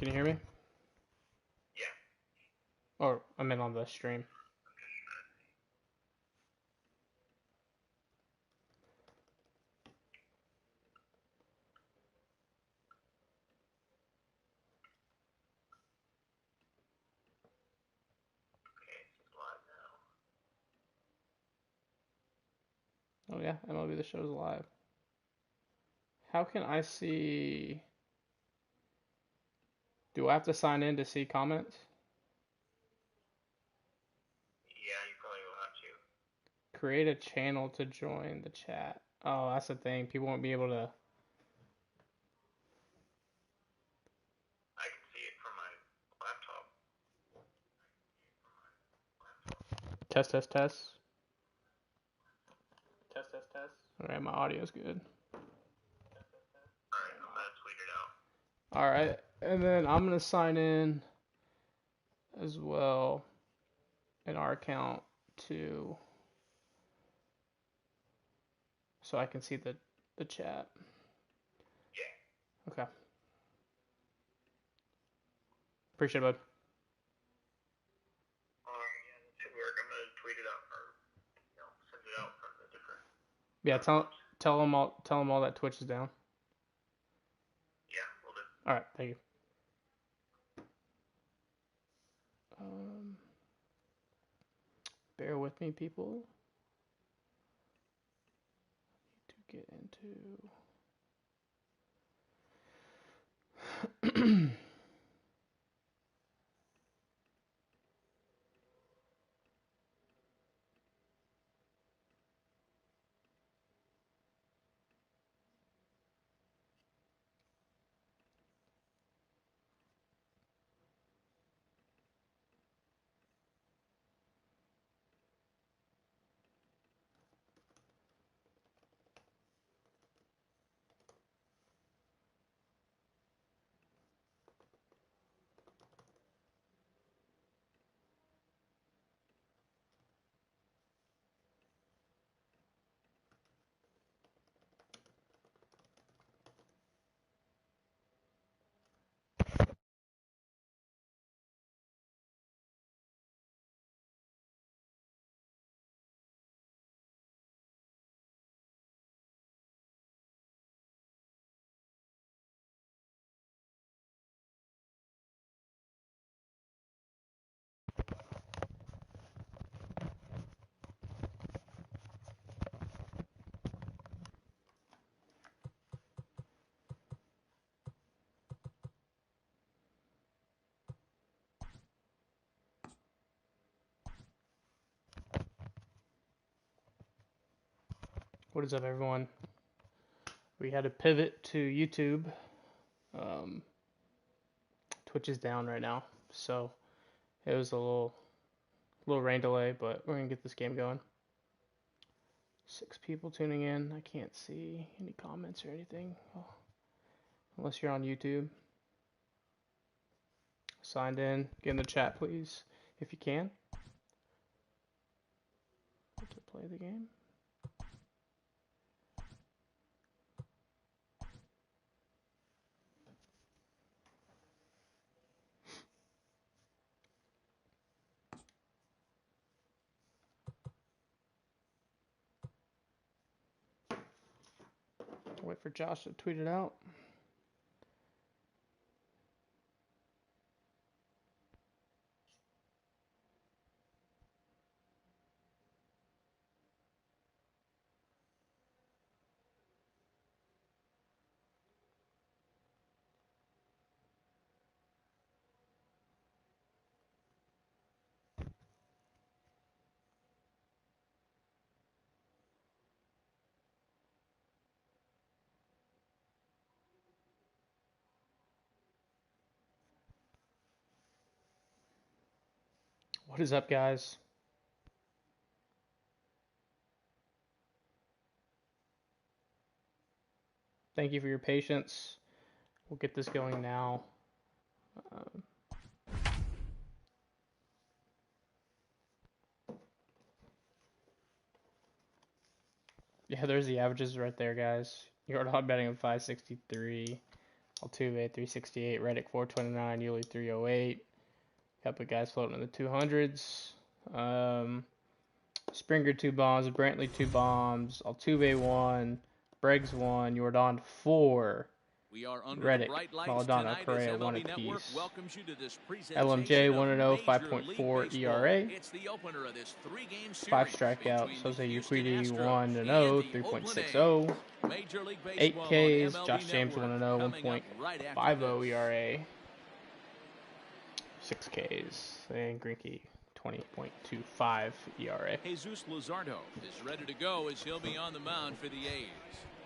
Can you hear me? Yeah. Or I meant on the stream. Okay, it's live now. Oh yeah, MLB The Show's live. How can I see? Do I have to sign in to see comments? Yeah, you probably will have to. Create a channel to join the chat. Oh, that's the thing. People won't be able to. I can see it from my laptop. Test, test, test. Test, test, test. Alright, my audio's good. Alright, I'm gonna tweet it out. Alright, and then I'm gonna sign in as well in our account too, so I can see the chat. Yeah. Okay. Appreciate it, bud. Yeah, that should work. I'm gonna tweet it out or send it out from the different Yeah, platforms. tell them all that Twitch is down. Yeah, we'll do. All right, thank you. Um, bear with me, people. I need to get into. What is up, everyone? We had to pivot to YouTube. Twitch is down right now, so it was a little rain delay, but we're gonna get this game going. 6 people tuning in. I can't see any comments or anything, unless you're on YouTube. Signed in. Get in the chat, please, if you can. To play the game. Wait for Josh to tweet it out. What is up, guys? Thank you for your patience. We'll get this going now. Yeah, there's the averages right there, guys. Yard hog betting of 563. Altuve 368, Reddick 429, Yuli 308. Couple of guys floating in the 200s. Springer 2 bombs, Brantley 2 bombs, Altuve 1, Breggs 1, Jordan 4. We are under Reddick, the bright lights Maladona, tonight Correa as 1 MLB Network apiece. welcomes you to this LMJ presentation 1-0, of Major 5.4 League ERA. Baseball. It's the opener of this 3-game 5 series strikeouts. between Jose the Houston Urquidy Astros 1-0, and the Oakland 3.60. A's. Major League 8 Baseball on Ks. MLB Josh James Network 1-0, coming up right after 1.50 this. ERA. 6 Ks. And Greinke 20.25 ERA. Jesus Luzardo is ready to go as he'll be on the mound for the A's.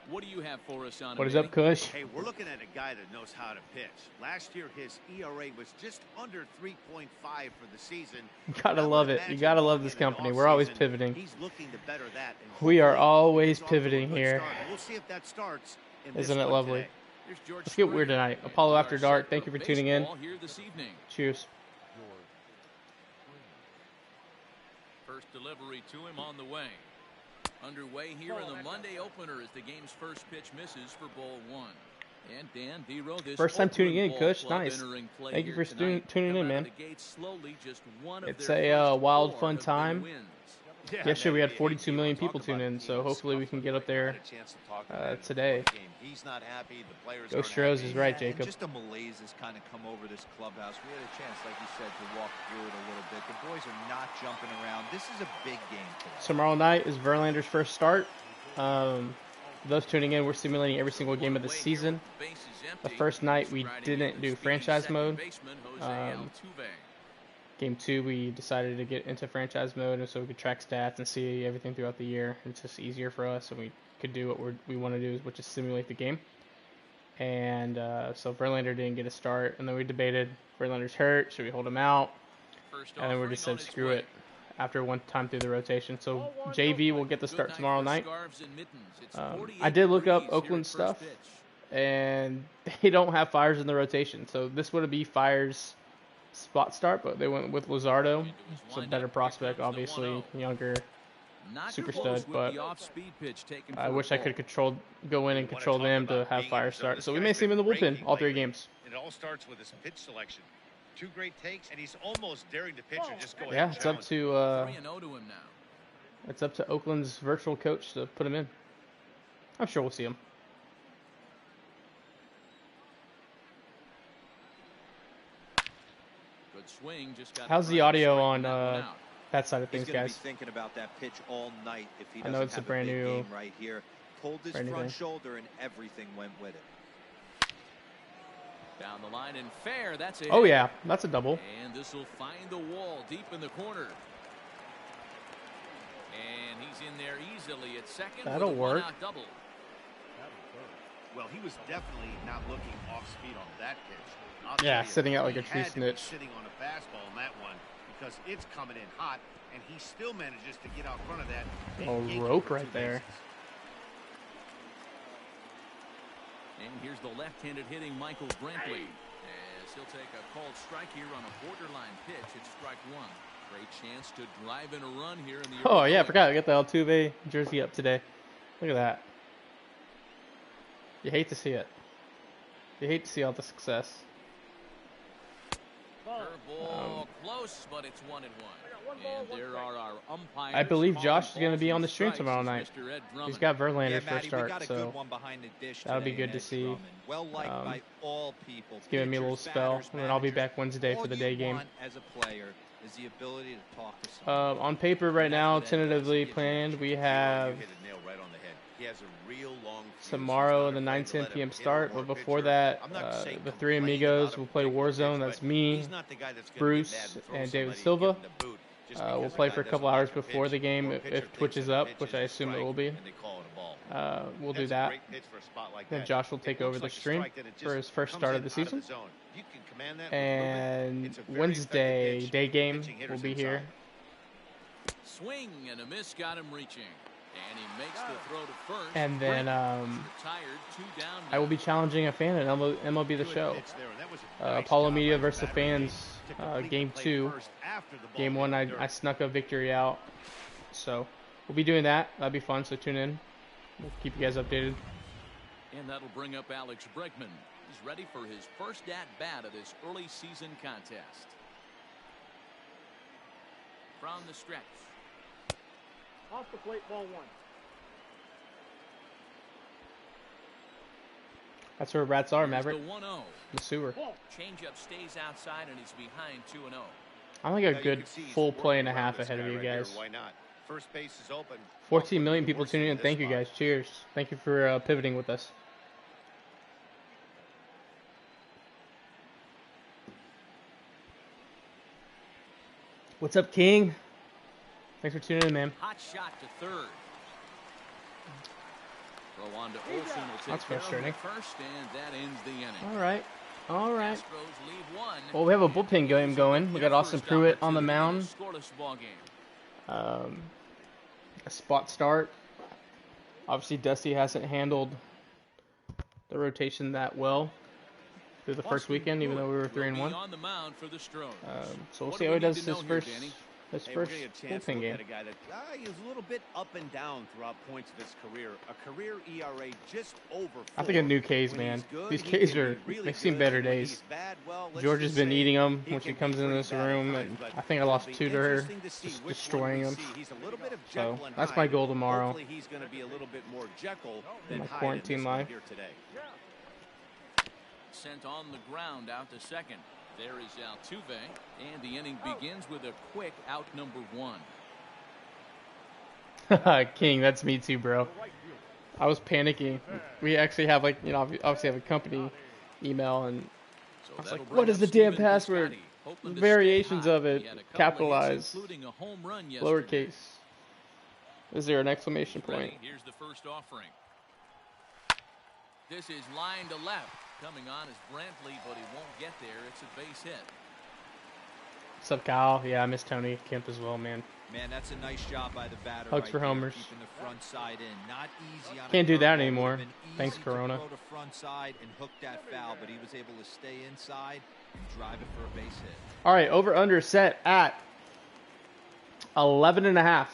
What do you have for us on What is Manny? up, Kush? Hey, we're looking at a guy that knows how to pitch. Last year, his ERA was just under 3.5 for the season. You gotta love it. You gotta love this company. We're always pivoting. He's looking to better that. And We are hopefully always he's off to a pivoting good here. start. We'll see if that starts in this Isn't it one lovely? today. Here's George Let's get weird Springer, tonight. and Apollo we After are Dark, set thank for you for tuning in. baseball here this evening. Cheers. First delivery to him on the way. Underway here in the Monday opener as the game's first pitch misses for ball one. And Dan Vero, this First time tuning in, Oakland Kush. ball club Nice. entering play Thank you here for tonight. tuning Come in, out man. of the gate slowly, just one of It's their a first wild, 4 fun have been time. wins. Yesterday we had 42 million people tune in, so hopefully we can get up there today. He's not happy. The players Ghost aren't Rose happy. is right, And Jacob. just a malaise has kind of come over this clubhouse. We had a chance, like you said, to walk through it a little bit. The boys are not jumping around. This is a big game today. Tomorrow night is Verlander's first start. Those tuning in, we're simulating every single game of the season. The first night we didn't do franchise mode. Game 2 we decided to get into franchise mode, and so we could track stats and see everything throughout the year. It's just easier for us, and we could do what we want to do, which is simulate the game. And so Verlander didn't get a start, and then we debated Verlander's hurt, should we hold him out? And then we just said screw it after one time through the rotation. So JV will get the start tomorrow night. I did look up Oakland stuff, and they don't have Fires in the rotation. So this would be Fires' spot start, but they went with Luzardo. It's a better prospect, obviously, younger, super stud, but I wish I could go in and control them to have Fire start. So we may see him in the bullpen all 3 games. It all starts with his pitch selection. 2 great takes, and he's almost daring the pitcher just go ahead Yeah, and it's up challenge. to it's up to Oakland's virtual coach to put him in. I'm sure we'll see him. Good swing, just got How's the Brown audio striking on that one out. that side of He's things, going to guys? be thinking about that pitch all night if he I doesn't know it's a have brand big new- game right here. Pulled his brand new front thing. shoulder, and everything went with it. Down the line and fair. That's it. Oh yeah, that's a double. And this will find the wall deep in the corner. And he's in there easily at second. That'll with a work. one-out double. Well, he was definitely not looking off speed on that pitch. I'll Yeah, tell you, sitting out like he a tree had to be snitch. sitting on a fastball on that one because it's coming in hot, and he still manages to get out front of that. and Oh, yank it rope for right 2 there. bases. And here's the left-handed hitting Michael Brantley. As he'll take a called strike here on a borderline pitch. It's strike 1. Great chance to drive in a run here in the Oh early yeah, I going. forgot. I got the Altuve jersey up today. Look at that. You hate to see it. You hate to see all the success. Curveball close, but it's 1-1. And there are our umpires. I believe calling Josh is going to balls be on and the stream strikes tomorrow as night. Mr. Ed He's Drummond. got Verlander's Yeah, first Matty, we start, got a so good one behind the dish that'll be today in good to Ed see. Drummond. Well liked by all people. it's giving me a little Pitchers, spell, batters, and then I'll be managers. back Wednesday for All the you day game. want as a player is the ability to talk to someone. On paper right now, That's what Ed does. tentatively He gives you planned, a we chance. have You hit a nail right on the head. He has a real long fuse. tomorrow He's the not afraid to 9:10 let p.m. him hit start, or but a before pitcher. that, I'm not saying the 3 complain amigos about will a play particular Warzone. pitch, That's but me, he's not the guy that's gonna get Bruce, mad and throw and David somebody Silva. and give him the boot just We'll because play the for a guy couple doesn't hours like a before pitch, the game or a if pitcher Twitch thinks is that up, the pitch which is I a assume it strike will be. and they call it a ball. We'll do That's a that. great pitch for a spot like Then that. Josh will It take looks over the like a stream strike, then it for just his first comes start in of the out season. zone. You can command that with movement. And It's a very Wednesday, effective pitch day for game, pitching will hitters be here. inside. Swing and a miss got him reaching. And he makes the throw to first. And then Retired, 2 down I will now. be challenging a fan at MLB The Good Show. pitch there, and that was a nice Apollo job Media by the versus the batter fans, to complete game the play 2. first after the ball Game hit 1, the I dirt. snuck a victory out. So we'll be doing that. That'll be fun, so tune in. We'll keep you guys updated. And that'll bring up Alex Bregman. He's ready for his first at-bat of this early season contest. From the stretch. Off the plate, ball 1. That's where rats are, Here's Maverick. the 1-0. The sewer. Changeup stays outside and he's behind 2-0. I'm like a good full play and a half ahead of you guys. Why not? First base is open. 14 million people tuning in. Thank you guys. Cheers. Thank you for pivoting with us. What's up, King? Thanks for tuning in, man. Hot shot to third. Throw on to Olsen. Will take That's care of frustrating. the first, and that ends the inning. All right. All right. Astros leave one. Well, we have a bullpen game going. We got Austin Pruitt on the mound. Scoreless ball game. A spot start. Obviously, Dusty hasn't handled the rotation that well through the first weekend, even though we were 3-1. On the mound for the Stros. So we'll What see do how he we need does to his know here, first Danny? Hey, we're getting a chance to bullpen look game. at a guy that he's a little bit up and down throughout points of his career. A career ERA just over 4. I think a new K's, When man. he's good, These he K's can are, be really they've seen good, better and when days. he's bad, well, let's George has just been say eating them he when she can comes be in pretty this bad at room, times, and but I think I lost it'll 2 be to her, interesting to see just which destroying one we them. see. He's a little bit of So Jekyll and that's Hyde. my goal tomorrow. Hopefully he's going to be a little bit more Jekyll than My Hyde quarantine in this one life. here today. Sent on the ground out to second. There is Altuve, and the inning begins with a quick out number 1. King, that's me too, bro. I was panicking. We actually have, like, you know, obviously have a company email, and So I was that'll like, bring what is up the damn Steven password? Piscotty, hoping to Variations stay hot. of it, He had a couple of hits, capitalized, including a home run yesterday. lowercase. Is there an exclamation Ready. point? Here's the first offering. This is line to left. Coming on is Brantley, but he won't get there. It's a base hit. What's up, Kyle? Yeah, I miss Tony Kemp as well, man. Man, that's a nice job by the batter. Hugs right for there, homers. keeping the front side in. Not easy on a Can't do that curveball. anymore. Would've been Thanks, easy Corona. To throw to front side and hook that foul, but he was able to stay inside and drive it for a base hit. All right, over-under set at 11.5.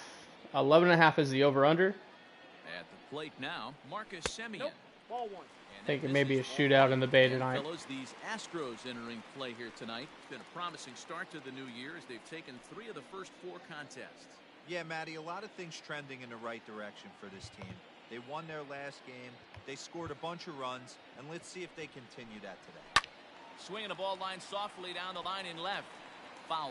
11.5 is the over-under. At the plate now, Marcus Semien. Nope. Ball 1. I think it may be a shootout in the Bay tonight. Fellas, these Astros entering play here tonight. It's been a promising start to the new year as they've taken 3 of the first 4 contests. Yeah, Matty, a lot of things trending in the right direction for this team. They won their last game. They scored a bunch of runs, and let's see if they continue that today. Swinging the ball line softly down the line in left. Foul.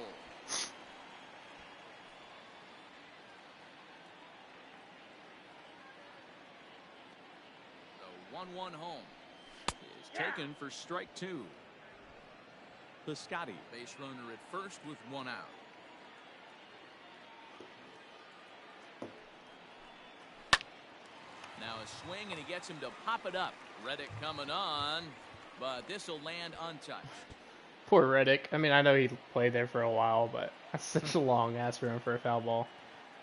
The 1-1 home is taken for strike 2. Piscotty, base runner at first with 1 out. Now a swing, and he gets him to pop it up. Reddick coming on, but this will land untouched. Poor Reddick. I mean, I know he played there for a while, but that's such a long ass run for a foul ball.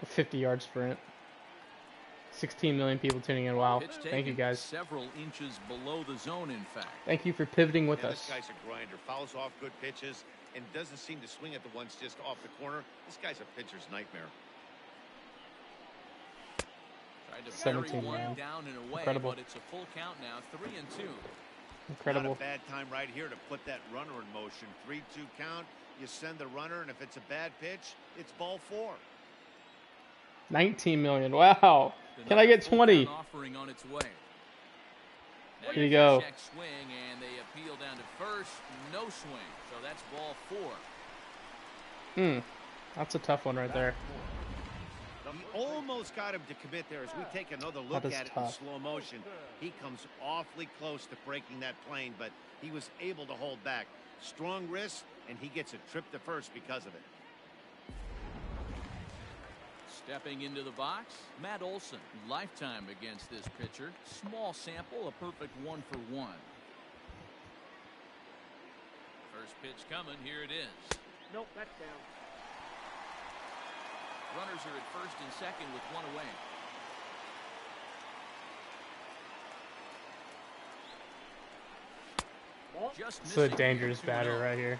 A 50-yard sprint. 16 million people tuning in. Wow. Pitch Thank you, taken guys. Several inches below the zone, in fact. Thank you for pivoting with Yeah, us. this guy's a grinder. Fouls off good pitches and doesn't seem to swing at the ones just off the corner. This guy's a pitcher's nightmare. Tried to 17, bury one man. down and away, Incredible. but it's a full count now, 3-2. Incredible. Not a bad time right here to put that runner in motion. 3-2 count. You send the runner, and if it's a bad pitch, it's ball 4. 19 million. Wow. Can I get 20? Offering on its way. Now Here you go. check swing, and they appeal down to first. No swing, so that's ball 4. That's a tough one right there. He almost got him to commit there. As we take another look That is at it tough. in slow motion, he comes awfully close to breaking that plane, but he was able to hold back. Strong wrist, and he gets a trip to first because of it. Stepping into the box, Matt Olson. Lifetime against this pitcher. Small sample, a perfect 1 for 1. First pitch coming. Here it is. Nope, that's down. Runners are at first and second with 1 away. Ball. Just It's a missing dangerous here, 2-0. batter right here.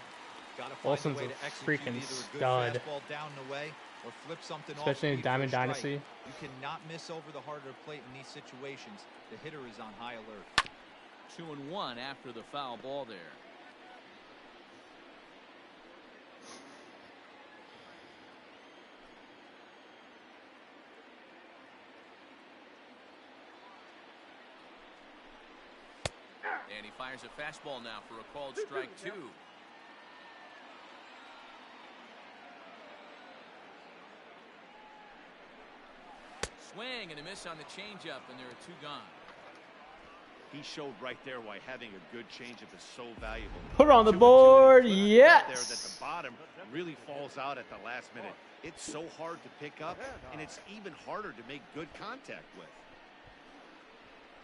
Gotta find Wilson's a way a to execute freaking either a good stud. fastball down and away or flip something off Especially in speed for a Diamond strike. Dynasty. You cannot miss over the harder plate in these situations. The hitter is on high alert. 2-1 after the foul ball there. And he fires a fastball now for a called strike 2. Swing and a miss on the changeup, and there are 2 gone. He showed right there why having a good changeup is so valuable. Put on the 2-2, board, there that yes. the bottom really falls out at the last minute. It's so hard to pick up, and it's even harder to make good contact with.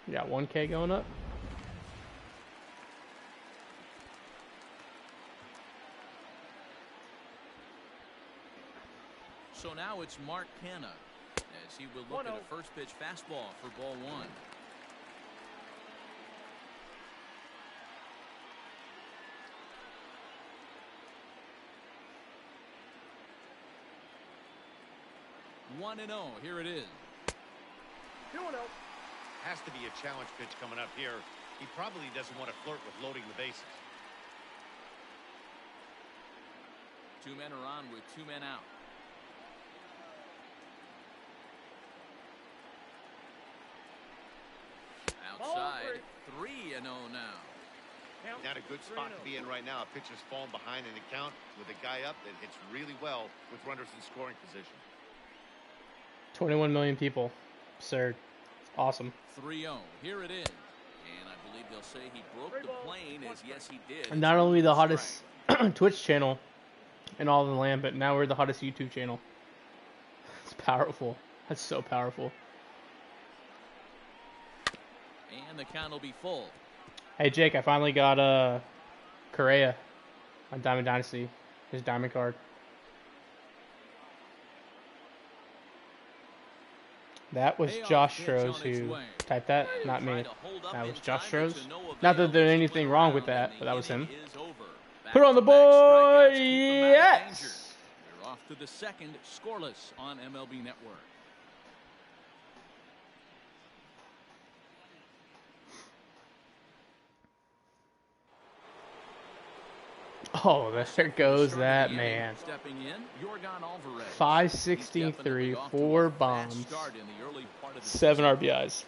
You got 1K going up. So now it's Mark Canha as he will look at a first pitch fastball for ball 1. One and 0. Here it is. 2-0. Has to be a challenge pitch coming up here. He probably doesn't want to flirt with loading the bases. 2 men are on with 2 men out. Outside, 3-0 now. Not a good spot to be in right now. A pitcher's falling behind in the count with a guy up that hits really well with runners in scoring position. 21 million people. Absurd. Awesome. 3-0. Here it is. And I believe they'll say he broke the plane, as yes he did. And not only the hottest Twitch channel in all of the land, but now we're the hottest YouTube channel. It's powerful. That's so powerful. And the count will be full. Hey Jake, I finally got Correa on Diamond Dynasty. His diamond card. That was Josh Strohs who typed that, not me. That was Josh Strohs. Not that there's anything wrong with that, but that was him. Put on the board, yes! We're off to the second, scoreless on MLB Network. Oh, there goes that man. 563, 4 bombs, 7 RBIs.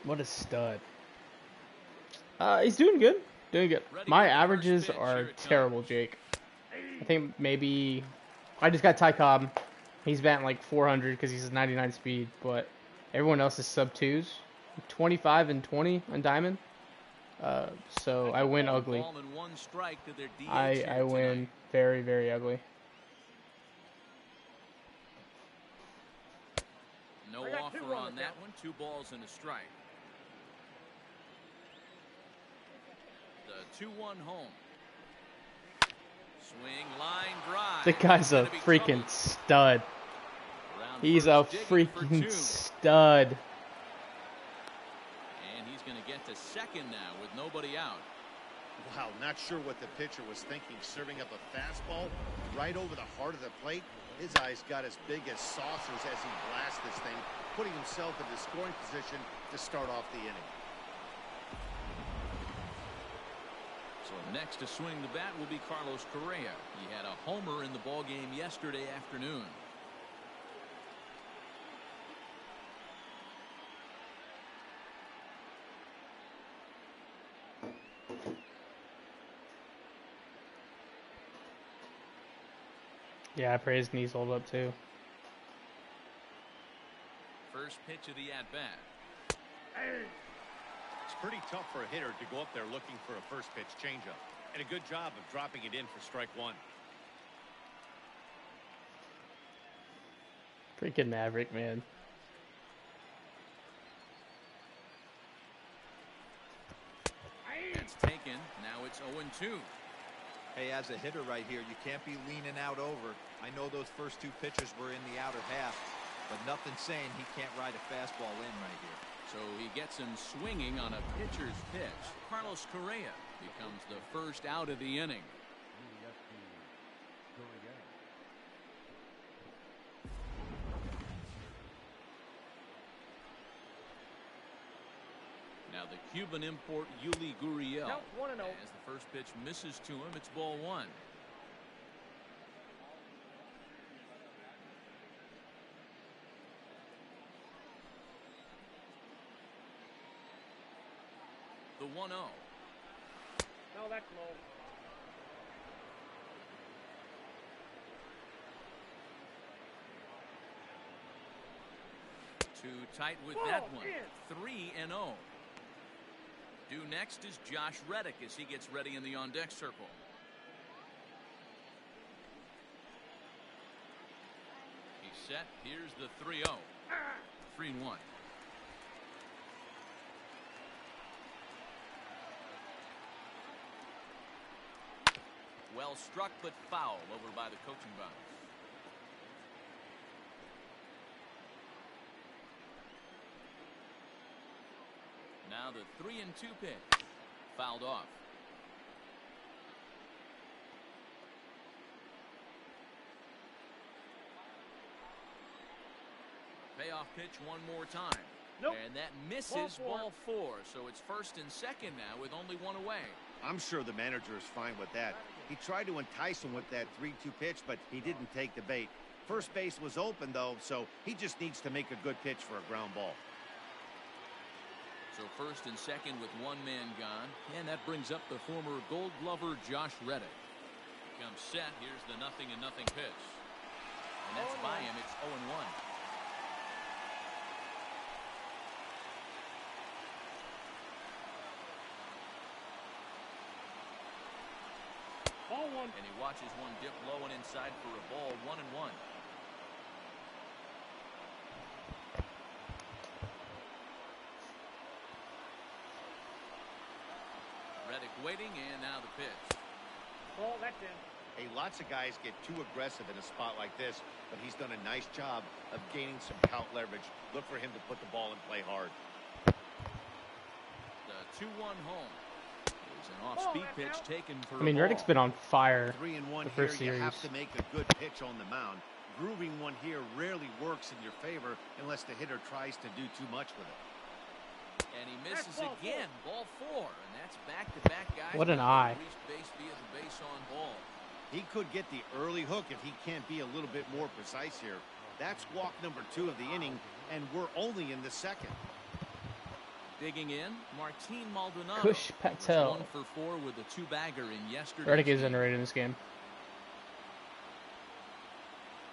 What a stud. He's doing good. Doing good. My averages are terrible, Jake. I think maybe I just got Ty Cobb. He's batting like 400 because he's 99 speed, but everyone else is sub 2s. 25 and 20 on Diamond. So I win ugly. I win very, very ugly. No offer on that one. 2 balls and a strike. The 2-1 home. Swing, line drive. The guy's a freaking stud. He's a freaking stud. Going to get to second now with nobody out. Wow, not sure what the pitcher was thinking, serving up a fastball right over the heart of the plate. His eyes got as big as saucers as he blasted this thing, putting himself into scoring position to start off the inning. So next to swing the bat will be Carlos Correa. He had a homer in the ball game yesterday afternoon. Yeah, I pray his knees hold up too. First pitch of the at-bat. It's pretty tough for a hitter to go up there looking for a first pitch changeup. And a good job of dropping it in for strike 1. Freaking Maverick, man. It's taken. Now it's 0-2. Hey, as a hitter right here, you can't be leaning out over. I know those first 2 pitches were in the outer half, but nothing saying he can't ride a fastball in right here. So he gets him swinging on a pitcher's pitch. Carlos Correa becomes the first out of the inning. Now The Cuban import Yuli Gurriel. Count 1-0. As the first pitch misses to him, it's ball one. The 1-0. No, that's low. Too tight with Ball that one. in. 3-0. Due next is Josh Reddick as he gets ready in the on-deck circle. He's set. Here's the 3-0. 3-1. Well struck, but foul over by the coaching box. Now the 3-2 pitch. Fouled off. Payoff pitch one more time. Nope. And that misses ball four. So it's first and second now with only one away. I'm sure the manager is fine with that. He tried to entice him with that 3-2 pitch, but he didn't take the bait. First base was open, though, so he just needs to make a good pitch for a ground ball. So first and second with one man gone. And that brings up the former Gold Glover Josh Reddick. Comes set. Here's the 0-0 pitch. And that's by him. It's 0-1. Ball one. And he watches one dip low and inside for a ball. 1-1. Reddick waiting, and now the pitch. Ball, that's in. Hey, lots of guys get too aggressive in a spot like this, but he's done a nice job of gaining some count leverage. Look for him to put the ball and play hard. The 2-1 home. There's an off-speed pitch taken for I mean, Reddick's been on fire 3-1 the here. first You have series. to make a good pitch on the mound. Grooving one here rarely works in your favor unless the hitter tries to do too much with it. And he misses ball again. Ball four. And that's back-to-back guys. What an that eye. reached base via the base on ball. He could get the early hook if he can't be a little bit more precise here. That's walk number 2 of the inning, and we're only in the second. Digging in, Martin Maldonado. Kush Was Patel. 1 for 4 with a 2-bagger in yesterday's Reddick is game. underrated in this game.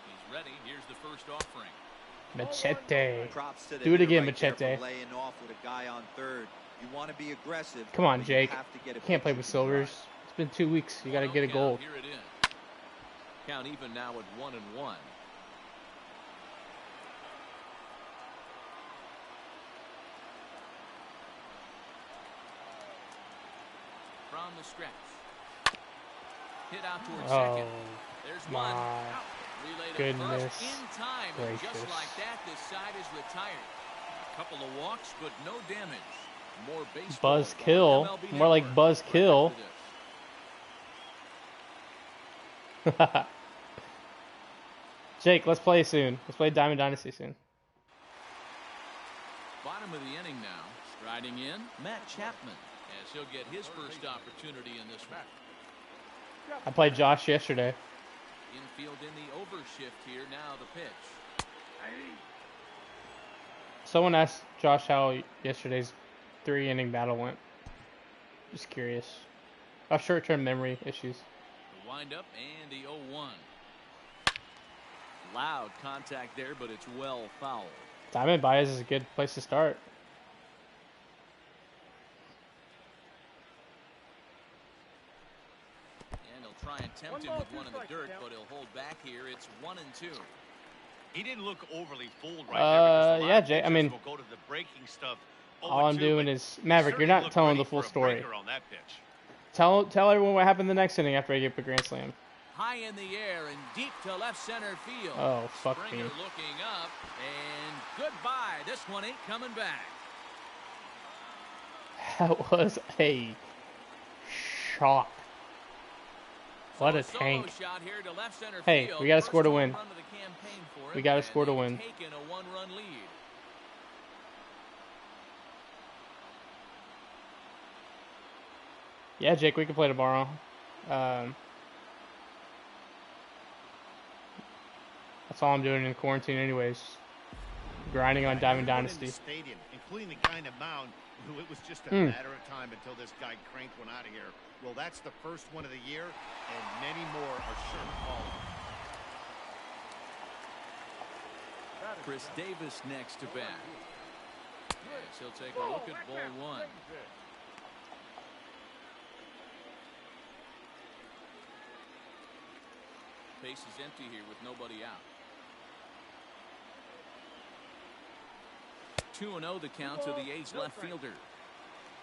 He's ready. Here's the first offering. Machete. Props to the Do it hitter again, right there Machete. for laying off with a guy on third. You want to be aggressive. Come on, but you Jake. have to get a Can't play pitch with you can drive. Silvers. It's been 2 weeks. You got to 1-0 get a count. goal. Here it is. Count even now at 1-1. From the stretch. Hit out towards Oh, second. There's one. my Relay to goodness first in time. And just gracious. like that, this side is retired. A couple of walks, but no damage. More baseball. Buzz kill. MLB More like Network Buzz right kill. after this. Jake, let's play soon. Let's play Diamond Dynasty soon. Bottom of the inning now. Striding in, Matt Chapman, as he'll get his first opportunity in this one. I played Josh yesterday. Infield in the overshift here. Now the pitch. Someone asked Josh how yesterday's 3-inning battle went. Just curious. I have short-term memory issues. The windup and the 0-1. Loud contact there, but it's well fouled. Diamond Baez is a good place to start. And he'll try and tempt him with one in the dirt, but he'll hold back here. It's 1-2. He didn't look overly fooled right there. Because a lot Yeah, of Jay, I pitchers mean, will go to the breaking stuff all I'm 0-2, doing but is he Maverick. You're certainly not looked telling ready the full for a story. breaker on that pitch. Tell everyone what happened the next inning after I get a grand slam. High in the air and deep to left center field. Oh, fuck Springer me. looking up, and goodbye. This one ain't coming back. That was a shock. What a So solo tank. shot here to left center Hey, field. we gotta First score to home win. run of the campaign for We him, gotta and score to they've win. Taken a 1-run lead. Yeah, Jake, we can play tomorrow. That's all I'm doing in quarantine anyways. Grinding on Diamond Dynasty. Stadium, including the guy in the mound, who it was just a matter of time until this guy cranked one out of here. Well, that's the first one of the year, and many more are sure to follow. Chris Davis next to bat. Yes, he'll take a look at ball one. Base is empty here with nobody out. 2-0 the count to the A's left fielder.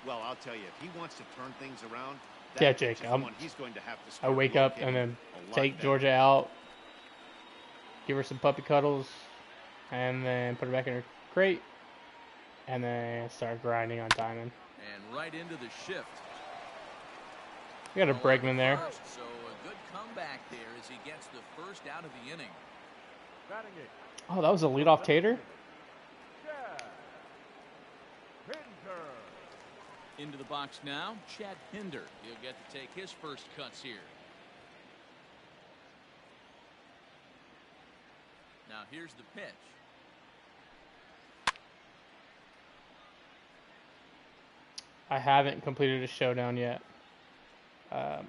Well, I'll tell you, if he wants to turn things around, Yeah, Jake, he's going to have to I start wake up locating and then a lot take better. Georgia out, give her some puppy cuddles, and then put her back in her crate, and then start grinding on Diamond. And right into the shift. We got a Bregman there. So a good comeback there as he gets the first out of the inning. Oh, that was a leadoff tater? Into the box now, Chad Pinder. He'll get to take his first cuts here. Now here's the pitch. I haven't completed a showdown yet.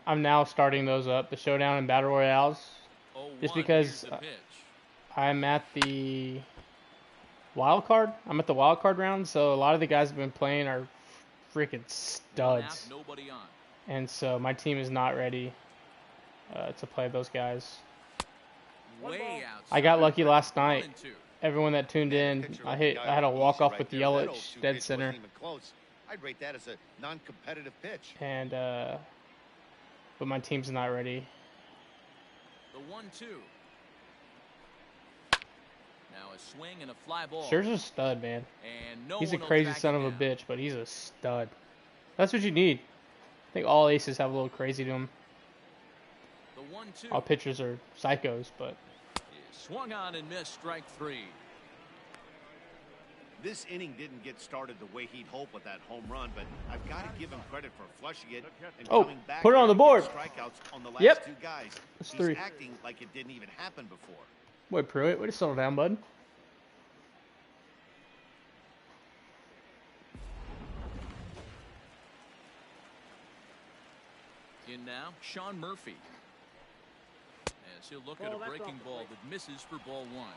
I'm now starting those up, the showdown and battle royales, just because I'm at the wild card. I'm at the wild card round, so a lot of the guys have been playing are freaking studs, Nobody on. and so my team is not ready to play those guys. Way I got lucky last night. 1-2. Everyone that tuned in, I had a walk off with Yelich, dead center, I'd rate that as a non-competitive pitch. and but my team's not ready. The 1-2. Now a swing and a fly ball. Scherzer's a stud, man. And no He's a one will crazy track son it of a down. bitch, but he's a stud. That's what you need. I think all aces have a little crazy to them. The 1-2. All pitchers are psychos, but Swung on and missed, strike three. This inning didn't get started the way he'd hoped with that home run, but I've got to give him credit for flushing it and Oh, coming back put it on there the to get board. strikeouts on the last Yep. two guys. That's He's three. acting like it didn't even happen before. boy, Pruitt, way to settle down, bud. In now, Sean Murphy. As he'll look at a That's breaking off the ball plate. that misses for ball one.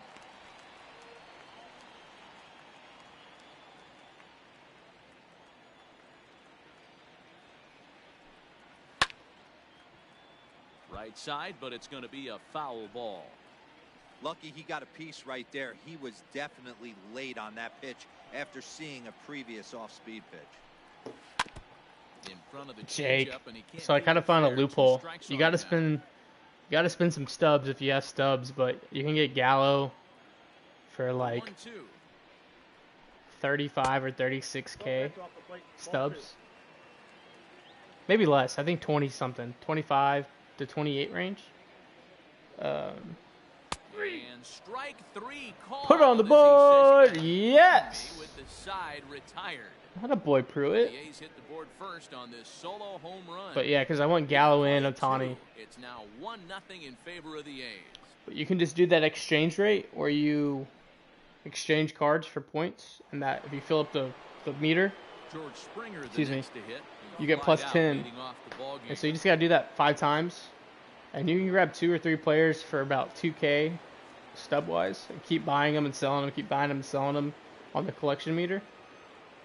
Right side, but it's going to be a foul ball. Lucky he got a piece right there. He was definitely late on that pitch after seeing a previous off-speed pitch. In front of the Jake. changeup, and he can't So I do kind of it found a fair. 2 loophole. strikes You on got to him now. spin. You got to spin some stubs if you have stubs, but you can get Gallo for like 1-2. 35 or 36K That's off the plate. Ball stubs. Maybe less. I think 20 something, 25 to 28 range. And strike three called Put it on the as he board. says, Yes. with the side retired. Not a boy Pruitt. The A's hit the board first on this solo home run. But yeah, because I want Gallo in Ohtani. It's now 1-0 in favor of the A's. But you can just do that exchange rate where you exchange cards for points, and that if you fill up the meter, George Springer, the Excuse me. next to hit. You get Flied plus out 10. leading off the ball game. and so you just gotta do that 5 times, and you can grab 2 or 3 players for about 2K stub wise, and keep buying them and selling them, keep buying them and selling them on the collection meter,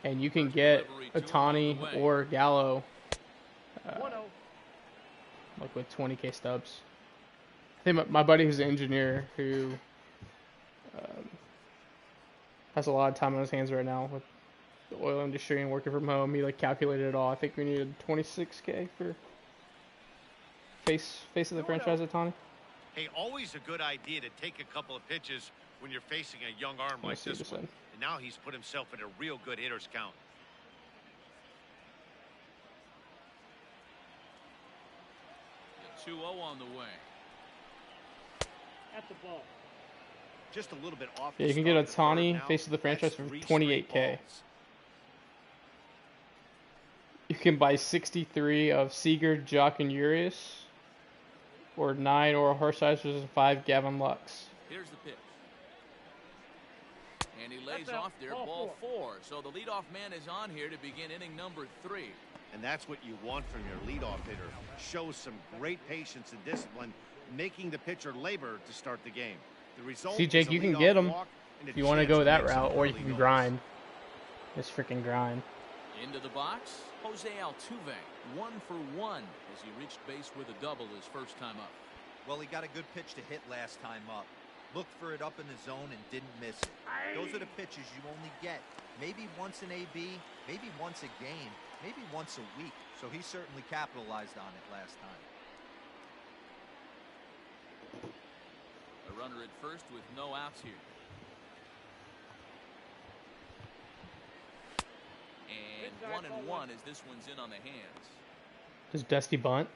and you can get Ohtani or Gallo 1-0. like with 20K stubs. I think my buddy who's an engineer who has a lot of time on his hands right now with the oil industry and working from home. He like calculated it all. I think we needed 26K for face of the franchise Ohtani. Hey, always a good idea to take a couple of pitches when you're facing a young arm like Let's see this this one. one. And now he's put himself in a real good hitter's count. The 2-0 on the way. At the ball. Just a little bit off. Yeah, you can get Ohtani, face of the franchise, for 28K. You can buy 63 of Seager, Jock, and Urias, or 9 Oral Hershiser's and 5 Gavin Lux. Here's the pitch. And he lays That's out. off there, Ball ball 4. So the leadoff man is on here to begin inning number 3. And that's what you want from your leadoff hitter. Shows some great patience and discipline, making the pitcher labor to start the game. The result See, Jake, is a you can leadoff get 'em walk and a If you want to chance go that make some route, or you early can noise. grind. Just freaking grind. Into the box, Jose Altuve, 1 for 1 as he reached base with a double his first time up. Well, he got a good pitch to hit last time up. Looked for it up in the zone and didn't miss it. Those are the pitches you only get. Maybe once an AB, maybe once a game, maybe once a week. So he certainly capitalized on it last time. A runner at first with no outs here. And 1-1 as this one's in on the hands. Does Dusty bunt?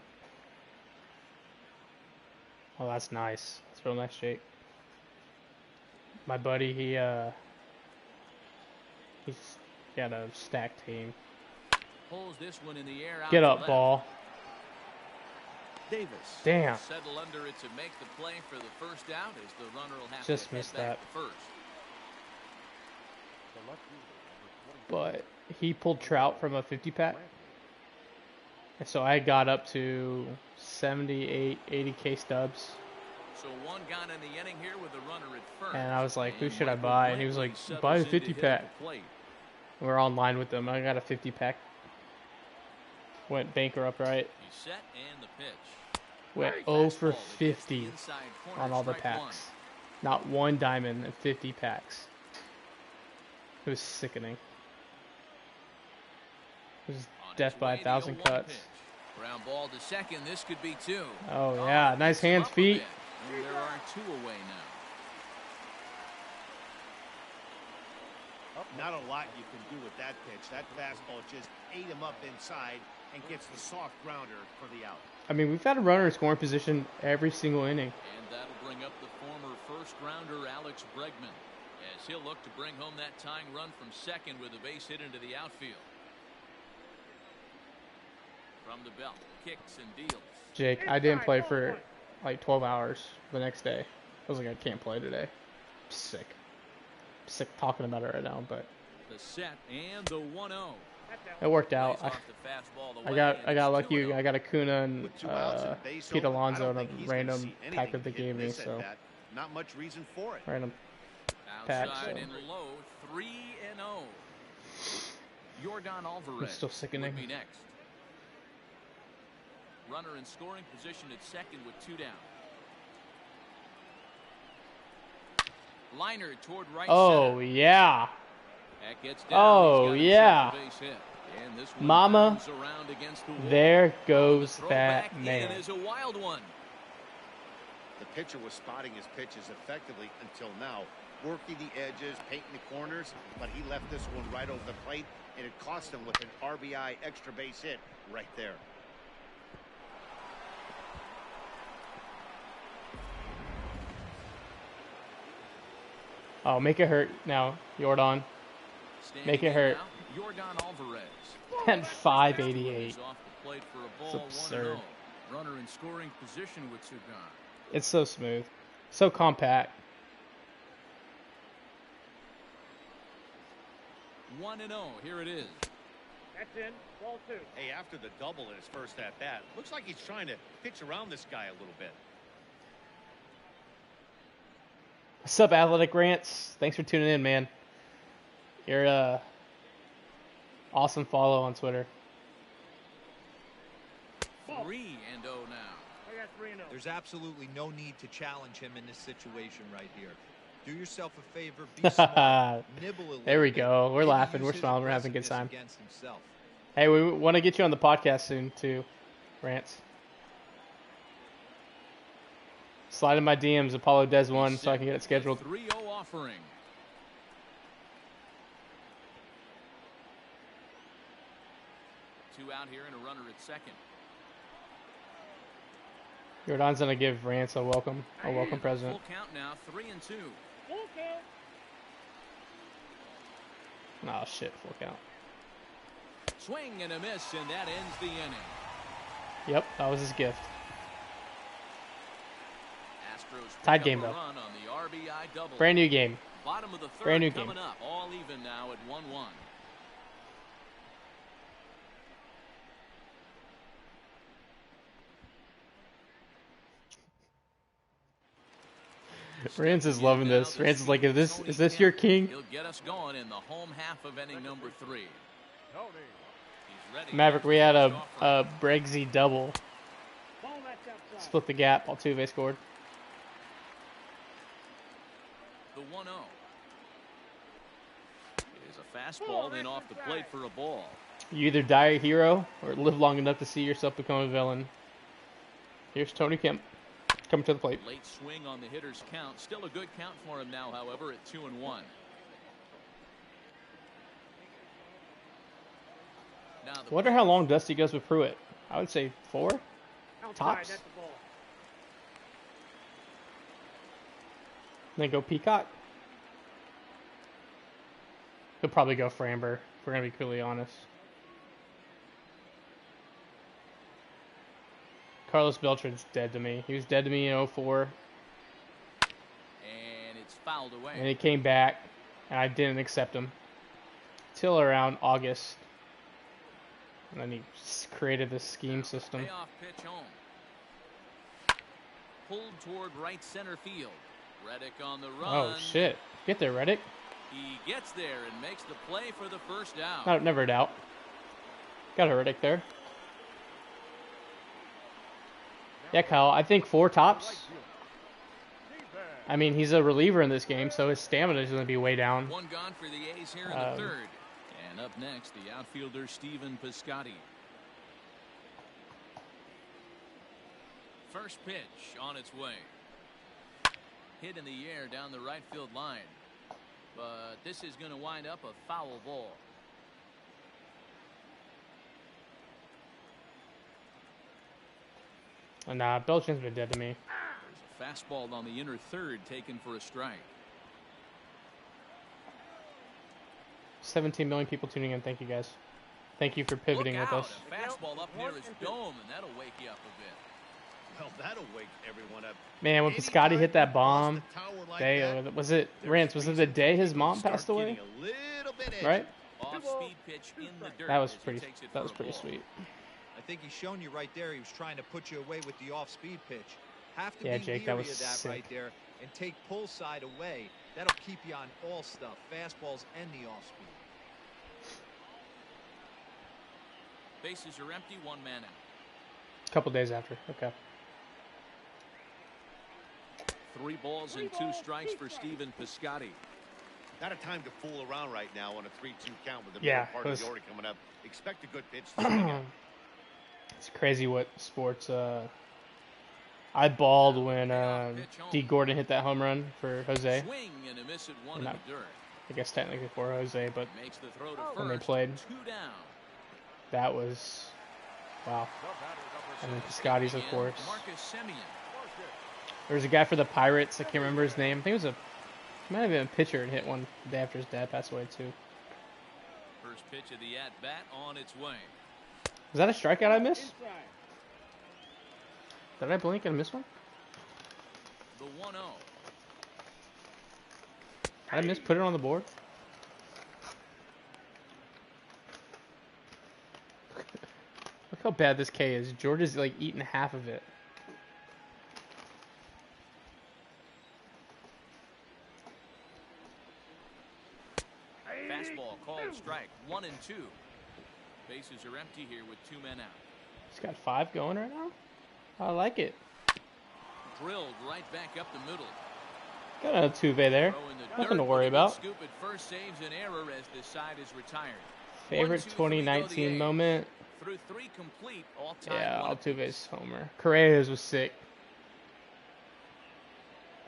Oh, that's nice. That's real nice, Jake. My buddy, he's got a stacked team. Pulls this one in the air out Get to up, left. ball. Davis. Damn. Settle under it to make the play for the first out as the runner will have Just to head missed back that. to first. But he pulled Trout from a 50 pack. And so I got up to 78, 80K stubs. So one gone in the inning here with the runner at first. And I was like, who And should I Michael buy? And he was Brantley like, settles buy the in to 50 hit at pack. the plate. We're online with them. I got a 50 pack. Went bankrupt, right? He's set and the pitch. Went Fastball 0 for that gets the 50 inside corner, on all the strike one. packs. Not one diamond and 50 packs. It was sickening. It was On death his by way, a the thousand 0-1 cuts. pitch. Ground ball to second. This could be 2. Oh, yeah. Nice hands, Up a feet. bit. And there are 2 away now. Not a lot you can do with that pitch. That fastball just ate him up inside and gets the soft grounder for the out. I mean, we've had a runner in scoring position every single inning. And that'll bring up the former first-rounder Alex Bregman as he'll look to bring home that tying run from second with a base hit into the outfield. From the belt, kicks and deals. Jake, I didn't play for like 12 hours the next day. I was like, I can't play today. Sick. Sick talking about it right now, but The set and the 1-0. it worked out. Plays off the fastball I away, got and it's lucky. 2-0. I got Acuna and With 2 outs and a base Pete open, I Alonso don't in a think he's gonna random see pack anything that they hit in gave me. this So at-bat. Not much reason for it. random pack. Outside So and low, 3-0. Yordan Alvarez still sickening. would be next. Runner in scoring position at second with 2 down. Liner toward right oh center. yeah, That gets down. Oh, He's got yeah. himself a base hit. And this one Mama, bounds around against the wall. there goes The that throwback in man. is a wild one. The pitcher was spotting his pitches effectively until now, working the edges, painting the corners, but he left this one right over the plate, and it cost him with an RBI extra base hit right there. Oh, make it hurt now, Yordan. Standing Make it in hurt. now, Yordan Alvarez. And 588. He's off the plate for a It's ball, absurd. 1-0. Runner in scoring position with 2 gone. It's so smooth, so compact. 1-0. Here it is. That's in. Ball 2. Hey, after the double in his first at-bat, looks like he's trying to pitch around this guy a little bit. What's up, Athletic Rants? Thanks for tuning in, man. You're a awesome follow on Twitter. 3-0 now. I got 3-0. There's absolutely no need to challenge him in this situation right here. Do yourself a favor, be smart, nibble a little There we bit, go. We're maybe laughing. use We're his smiling. We're having a good aggressiveness time. against himself. Hey, we want to get you on the podcast soon too, Rants. Slide in my DMs, Apollo Des 1, so I can get it scheduled. 3-0 offering. Two out here and a runner at second. Jordan's gonna give Rants a welcome present. Full count now, 3-2. Full count. Oh shit, full count. Swing and a miss, and that ends the inning. Yep, that was his gift. Astros pick Tied up game, a though. run on the RBI double. Brand new game. Bottom of the third Brand new coming game. up. All even now at 1-1. Rance is loving this. Rance is like, is this your king? He'll get us going in the home half of inning number 3. Tony. He's ready. Maverick, we had a Bregsy double. Ball that's outside. Split the gap. Altuve scored. The 1-0 is a fastball, then off the plate for a ball. You either die a hero or live long enough to see yourself become a villain. Here's Tony Kemp coming to the plate. Late swing on the hitter's count. Still a good count for him now, however, at 2-1. Now the Wonder how long Dusty goes with Pruitt. I would say 4. Outside, Tops. that's the ball. Then go Peacock. He'll probably go Framber, if we're going to be completely honest. Carlos Beltran's dead to me. He was dead to me in 04, And it's fouled away. and he came back, and I didn't accept him. Till around August. And then he created this scheme system. Payoff pitch home. Pulled toward right center field. Reddick on the run. Oh, shit. Get there, Reddick. He gets there and makes the play for the first out. Never a doubt. Got a Reddick there. Yeah, Kyle, I think 4 tops. I mean, he's a reliever in this game, so his stamina is going to be way down. One gone for the A's here in the third. And up next, the outfielder, Stephen Piscotty. First pitch on its way. Hit in the air down the right field line. But this is going to wind up a foul ball. Nah, Beltran's been dead to me. There's a fastball on the inner third taken for a strike. 17 million people tuning in. Thank you, guys. Thank you for pivoting Look with out, us. a fastball up near his dome, and that'll wake you up a bit. Well, that'll wake everyone up. Man, when Piscotty hit that bomb, Day, was it Rance? Was it the day his mom passed away? Right? Off-speed pitch in the dirt. That was as he pretty. takes it That for was a pretty ball. sweet. I think he's shown you right there. He was trying to put you away with the off-speed pitch. Have to Yeah, be Jake, that leery was of that sick. right there and take pull side away. That'll keep you on all stuff, fastballs and the off-speed. Bases are empty, one man out. Couple days after. Okay. 3 balls and 2 strikes for Stephen Piscotty. Not a time to fool around right now on a 3-2 count with the Yeah, middle part of 'cause- the order coming up. Expect a good pitch to swing at. It's crazy what sports. I balled when D. Gordon hit that home run for Jose. Swing and a miss at one Not- in the dirt. I guess technically for Jose, but Makes the throw to when they first. played. 2 down. that was wow. And then Piscotty's, of And course. Marcus Semien. There was a guy for the Pirates. I can't remember his name. I think it was he might have been a pitcher and hit one the day after his dad passed away too. First pitch of the at-bat on its way. Was that a strikeout I missed? Inside. Did I blink and miss one? The 1-0. Did I miss put it on the board? Look how bad this K is. George is like eating half of it. Fastball called strike. 1 and 2. Bases are empty here with 2 men out. He's got 5 going right now. I like it. Drilled right back up the middle. Got a Altuve there. Throw in the Nothing dirt, to worry but a good about. Scoop at first saves an error as the side is retired. Favorite 1-2 for the 2019 A's. moment. Through 3 complete, all time. Yeah, Altuve's homer. Correa's was sick.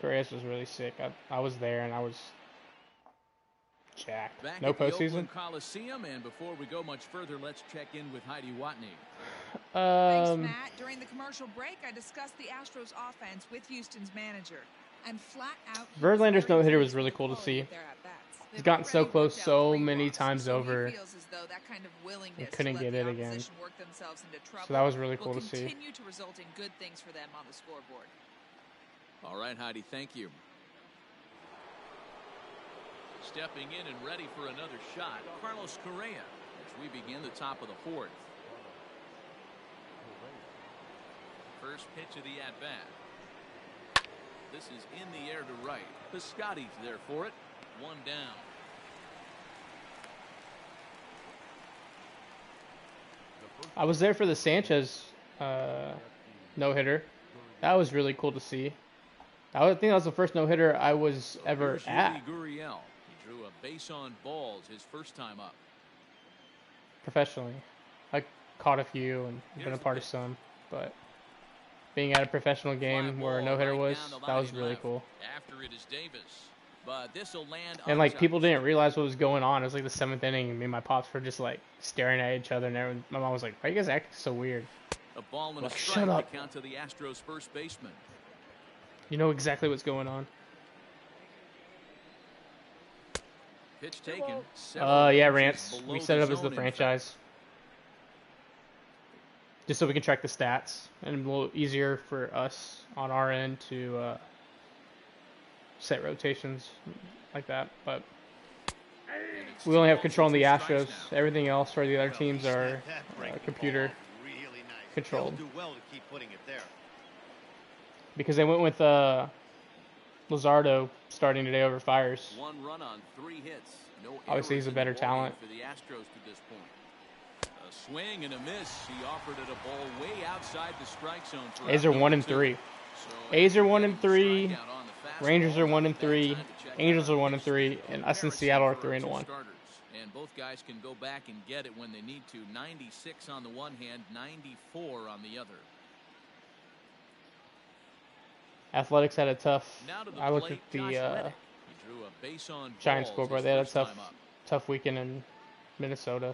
Correa's was really sick. I was there and I was jacked. Back No at the postseason. Oakland Coliseum, and before we go much further, let's check in with Heidi Watney. Thanks, Matt. During the commercial break, I discussed the Astros offense with Houston's manager. And flat out, Verlander's no-hitter was really cool to see. He's He's gotten so close so many times over. kind of willingness to couldn't let get the it again. opposition work themselves into trouble So that was really cool will to see. continue to result in good things for them on the scoreboard. All right, Heidi, thank you. Stepping in and ready for another shot, Carlos Correa, as we begin the top of the fourth. First pitch of the at-bat. This is in the air to right. Piscotty's there for it. One down. I was there for the Sanchez no-hitter. That was really cool to see. I think that was the first no-hitter I was ever Here's at Yuli Gurriel. He drew a base on balls his first time up. professionally. I caught a few and been a part of some, but being at a professional game where a no-hitter was, that was really cool. After it is Davis. But this will land And like people untouched. didn't realize what was going on. It was like the 7th inning, and me and my pops were just like staring at each other, and everyone, my mom was like, "Why are you guys acting so weird? A ball and a Like, strike shut to up. count to the Astros first baseman. You know exactly what's going on." Pitch taken. Yeah, Several Rance. inches We below set it up as zone, the in franchise, just so we can track the stats, and a little easier for us on our end to set rotations like that. But fact. And it's we only have 2 control on the balls and 2 Astros. strikes now. Everything else for the other Well, teams he are snapped that breaking computer ball really nice. controlled. He'll do well to keep putting it there. because they went with Luzardo starting today over Fires. 1 run on 3 hits. No Obviously, he's errors a in better the ballgame talent. for the Astros to this point. A swing and a miss. He offered it a ball way outside the strike zone. For A's are out 1 number and 2. 3. So A's are 1 getting and 3. strikeout on the fastball, Rangers are 1 and not a bad 3. time to check Angels out are a 1 and pitch 3, to and us and comparison Seattle are for 3 and two 1. starters. And both guys can go back and get it when they need to. 96 on the one hand, 94 on the other. Athletics had a tough. Now to the I looked plate, at Josh the Reddick. He drew a base on Giants balls scoreboard. his They had a first tough, time up. tough weekend in Minnesota.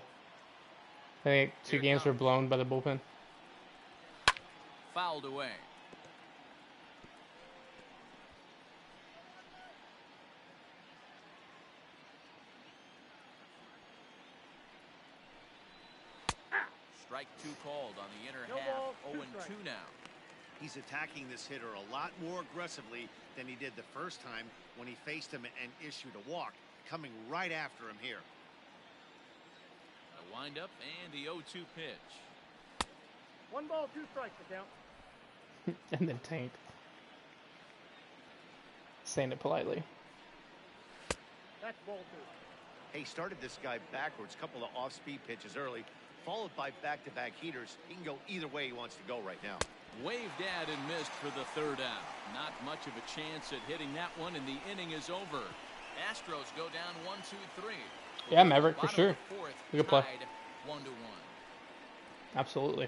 I think 2 Here it games were comes. blown by the bullpen. Fouled away. Strike 2 called on the inner No half. ball, 2 0-2 strikes. now. He's attacking this hitter a lot more aggressively than he did the first time when he faced him and issued a walk, coming right after him here. A windup and the 0-2 pitch. 1 ball, 2 strikes to count. And then tanked. Saying it politely. That's ball 2. He started this guy backwards, couple of off-speed pitches early, followed by back-to-back heaters. He can go either way he wants to go right now. Waved at and missed for the 3rd out. Not much of a chance at hitting that one, and the inning is over. Astros go down 1-2-3. Yeah, Maverick, for Bottom sure. of the 4th, Good play. tied 1-1. Absolutely.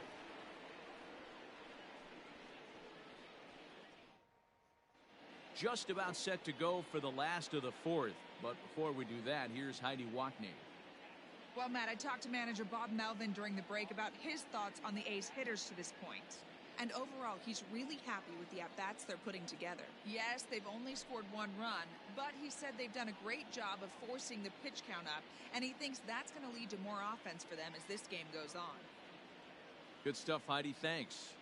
Just about set to go for the last of the 4th. But before we do that, here's Heidi Wackney. Well, Matt, I talked to manager Bob Melvin during the break about his thoughts on the A's hitters to this point. And overall, he's really happy with the at-bats they're putting together. Yes, they've only scored 1 run, but he said they've done a great job of forcing the pitch count up, and he thinks that's going to lead to more offense for them as this game goes on. Good stuff, Heidi. Thanks.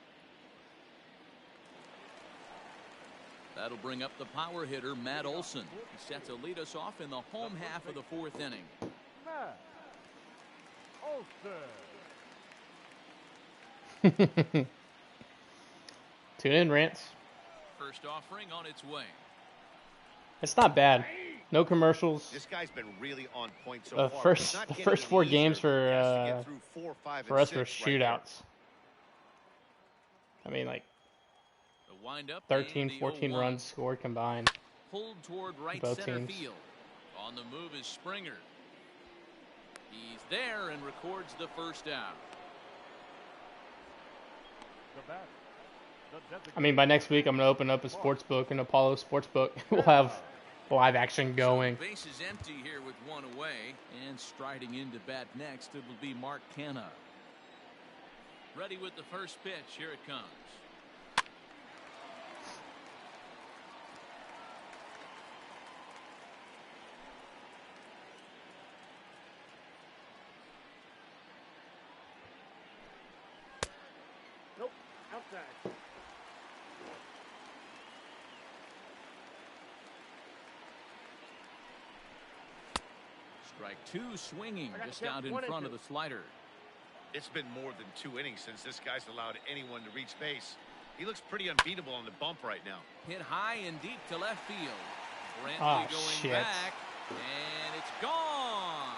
That'll bring up the power hitter, Matt Olson. He's set to lead us off in the home half of the 4th inning. Matt Olson. Tune in, Rants. First offering on its way. It's not bad. No commercials. This guy's been really on point so The far. first- It's not the getting first any 4 easier. games for, He has to get through 4, 5, For and us were 6 right there. shootouts. I mean, like The windup. 13, and the 14 0-1. runs scored combined. Pulled toward right Both center teams. field. On the move is Springer. He's there and records the first out. The bat. I mean, by next week, I'm going to open up a sports book, an Apollo sports book. We'll have live action going. So base is empty here with 1 away. And striding into bat next, it will be Mark Canha. Ready with the first pitch. Here it comes. Outside. Strike two, swinging I got just kept out in 1 and front of 2. the slider. It's been more than 2 innings since this guy's allowed anyone to reach base. He looks pretty unbeatable on the bump right now. Hit high and deep to left field. Brantley Ah, going shit. back, and it's gone.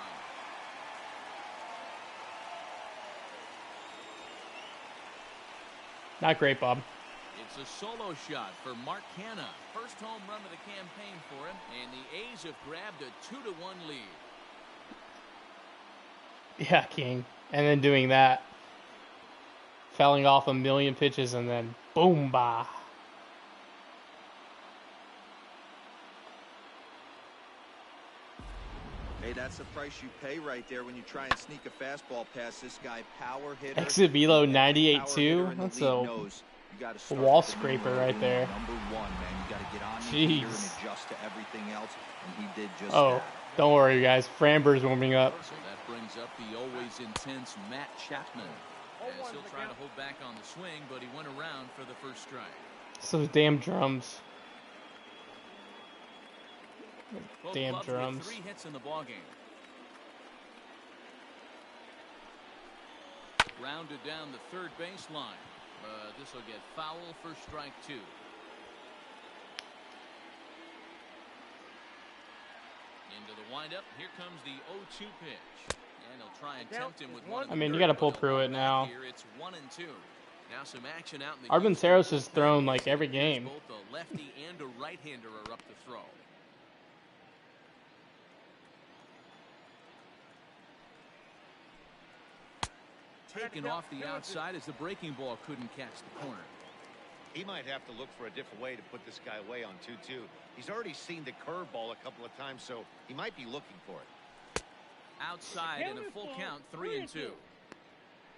Not great, Bob. It's a solo shot for Mark Canha. First home run of the campaign for him, and the A's have grabbed a 2-1 lead. Yeah, King. And then doing that. Fouling off a million pitches and then boom, bah. Hey, that's the price you pay right there when you try and sneak a fastball past this guy. Power hitter. Exit below Every 98 power too. hitter in the That's league a knows you gotta start wall with the scraper numerator right being there. Number one, man. You got to get on your gear and Jeez. adjust to everything else, and he did just Oh, that. don't worry, guys. Framber's warming up. So that brings up the always intense Matt Chapman. As he'll try to hold back on the swing, but he went around for the first strike. So damn drums. Both Damn clubs drums. with 3 hits in the ballgame. Rounded down the third baseline. This will get foul for strike 2. Into the windup. Here comes the 0-2 pitch. And he'll try and tempt him with one. I mean, you got to pull Pruitt now. Here it's 1-2. Now some action out in the Armenteros has thrown like every game. both a lefty and a right-hander are up to throw. Taken off the outside as the breaking ball couldn't catch the corner. He might have to look for a different way to put this guy away on 2-2. He's already seen the curveball a couple of times, so he might be looking for it. Outside in a full count, 3-2.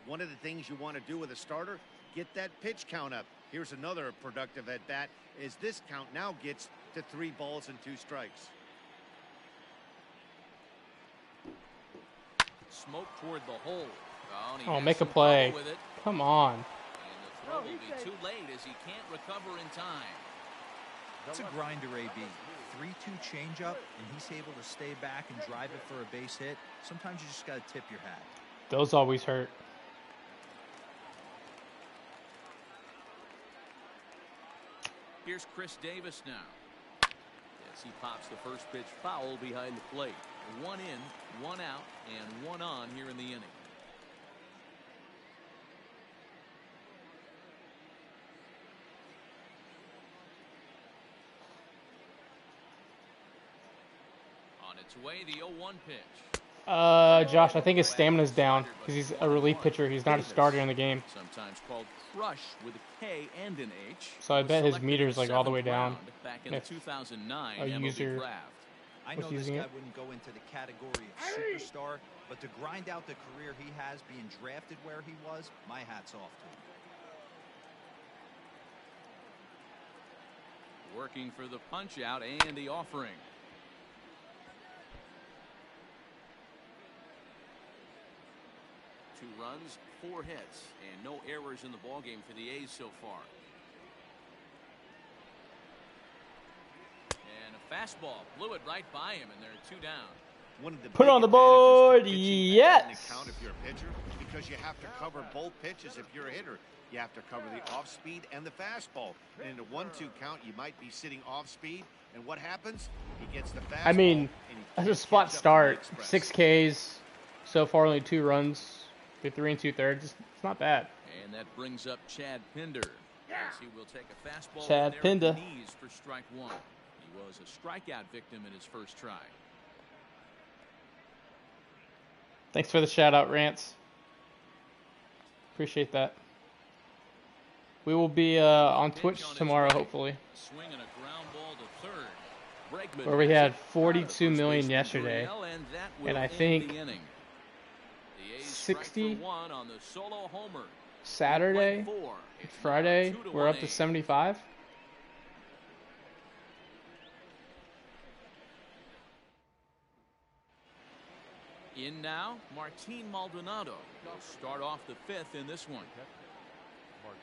One of the things you want to do with a starter, get that pitch count up. Here's another productive at bat, as this count now gets to 3 balls and 2 strikes. Smoke toward the hole. Oh, and he Oh, has make a some play. trouble with it. Come on. And the throw will be too late as he can't recover in time. It's a grinder, AB. 3-2 changeup, and he's able to stay back and drive it for a base hit. Sometimes you just got to tip your hat. Those always hurt. Here's Chris Davis now. As he pops the first pitch foul behind the plate. 1 in, 1 out, and 1 on here in the inning. On its way, the 0-1 pitch. Josh, I think his stamina's down because he's a relief pitcher. He's not a starter in the game. Sometimes called Crush with a K and an H. So I Was bet his selected meter's in like all the way 7th down. round Back in the If 2009 a MLB user draft. I was know this using guy it. wouldn't go into the category of superstar, but to grind out the career he has being drafted where he was, my hat's off to him. Working for the punch out and the offering. Two runs, 4 hits, and no errors in the ballgame for the A's so far. And a fastball blew it right by him, and they're 2 down. One of the Put big on the advantages to board, pitching in the yes! count if you're a pitcher, because you have to cover both pitches if you're a hitter. You have to cover the off speed and the fastball. And in a 1-2 count, you might be sitting off speed, and what happens? He gets the fastball. I mean, and he that's a can't spot catch up to the start. express. 6 Ks. So far, only 2 runs. Through 3 2/3. It's not bad. And that brings up Chad Pinder. As he will take a fastball Chad in there Pinder. at the knees for strike 1. He was a strikeout victim in his first try. Thanks for the shout out, Rants. Appreciate that. We will be on Twitch tomorrow, hopefully. Swinging a ground ball to third. Bregman Where we has had it. 42 First million baseman yesterday. Gurriel, and that will And I end think the inning. The A's strike for 60 1 on the solo homer. Saturday, Play 4. It's now Friday, 2-1 we're up to A's. 75. In now, Martin Maldonado will start off the 5th in this one. Martin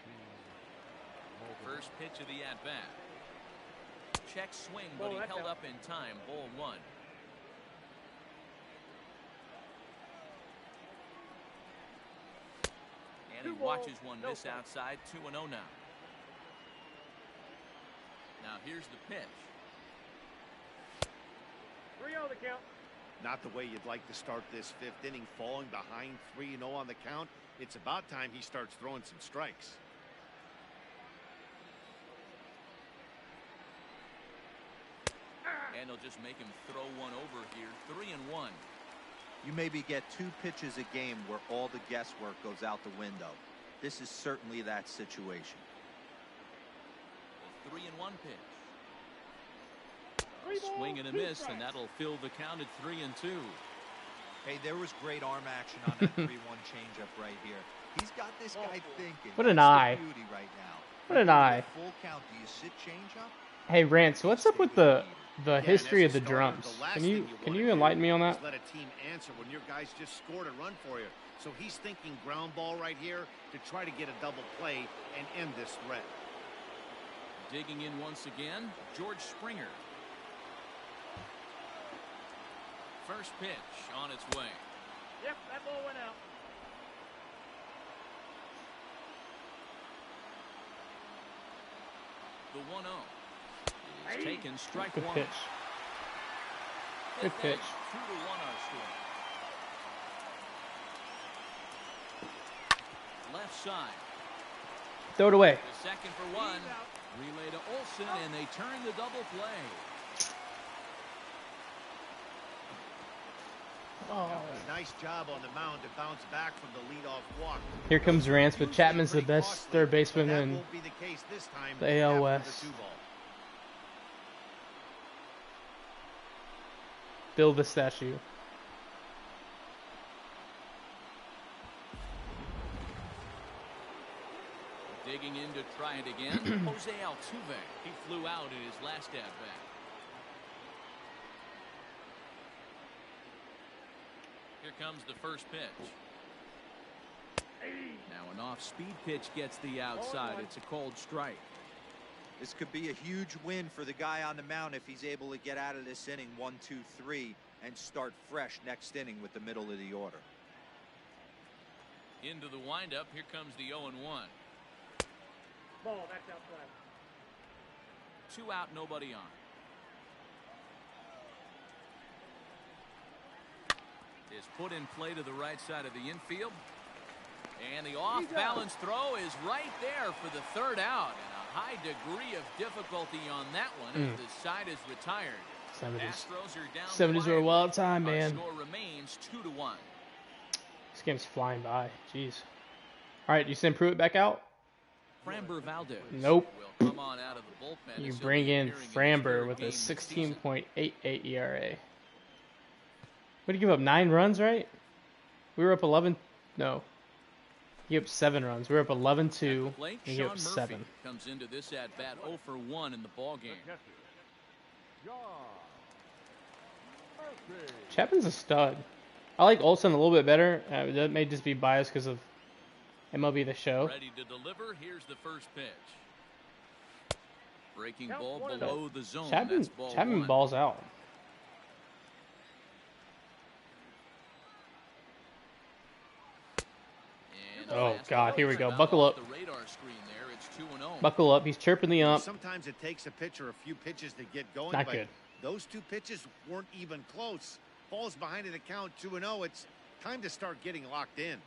First pitch of the at-bat. Check swing, but Ball, he that's held out. up in time. Ball 1. And he 2 balls, watches one no miss strike. outside. 2-0 now. Now here's the pitch. 3-0 the count. Not the way you'd like to start this 5th inning, falling behind 3-0 on the count. It's about time he starts throwing some strikes. And he'll just make him throw one over here. 3-1. You maybe get 2 pitches a game where all the guesswork goes out the window. This is certainly that situation. The 3-1 pitch. 3 balls, Swing and a 2 miss, strikes. and that'll fill the count at 3-2. Hey, there was great arm action on that 3-1 changeup right here. He's got this guy thinking. What an That's the eye. beauty right now. What an With a eye. Full count. Do you sit changeup? Hey, Rance, what's up with the Yeah, and history as of a the starter, drums? the last Can thing you wanna do enlighten me on is that? let a team answer when your guys just scored a run for you. So he's thinking ground ball right here to try to get a double play and end this threat. Digging in once again, George Springer. First pitch on its way. Yep, that ball went out. The 1-0 is taken. Strike Good 1. pitch. Good Fifth pitch. inning, 2-1 our score. Left side. Throw it away. The second for 1. He's out. Relay to Olsen, and they turn the double play. Oh. Nice job on the mound to bounce back from the leadoff walk. Here comes Rance, but Usually Chapman's the pretty best costly, third but baseman that in won't be the case this time the AL after West. the 2-ball. Build the statue. Digging in to try it again. Jose Altuve. He flew out in his last at-bat. Here comes the first pitch. Now an off-speed pitch gets the outside. It's a cold strike. This could be a huge win for the guy on the mound if he's able to get out of this inning 1, 2, 3 and start fresh next inning with the middle of the order. Into the windup. Here comes the 0-1. Ball, that's outside. 2 out, nobody on. Is put in play to the right side of the infield. And the off-balance throw is right there for the 3rd out. And a high degree of difficulty on that one as the side is retired. 70s. Astros are down 70s were a wild time, Our man. score remains 2-1. This game's flying by. Jeez. All right, you send Pruitt back out? Framber Valdez Nope. will come on out of the bullpen. You as he'll bring be in appearing his Framber 3rd with a game this season. 16.88 ERA. What did you give up? 9 runs, right? We were up 11. No. You up 7 runs. We were up 11-2. Plate, And you Sean up Murphy 7. comes into this at bat 0 for 1 in the ball game. The catcher, John Murphy. Chapman's a stud. I like Olsen a little bit better. That may just be biased because of MLB The Show. Ready to deliver. Here's the first pitch. Breaking Count ball 1-0. below the zone. Chapman That's ball 1. balls out. And a Oh, fastball God, here we is go. about Buckle off up. The radar screen there. It's 2-0. Buckle up. He's chirping the ump. Sometimes it takes a pitcher a few pitches to get going, Not but good. those 2 pitches weren't even close. Ball's behind in the count 2-0. It's time to start getting locked in.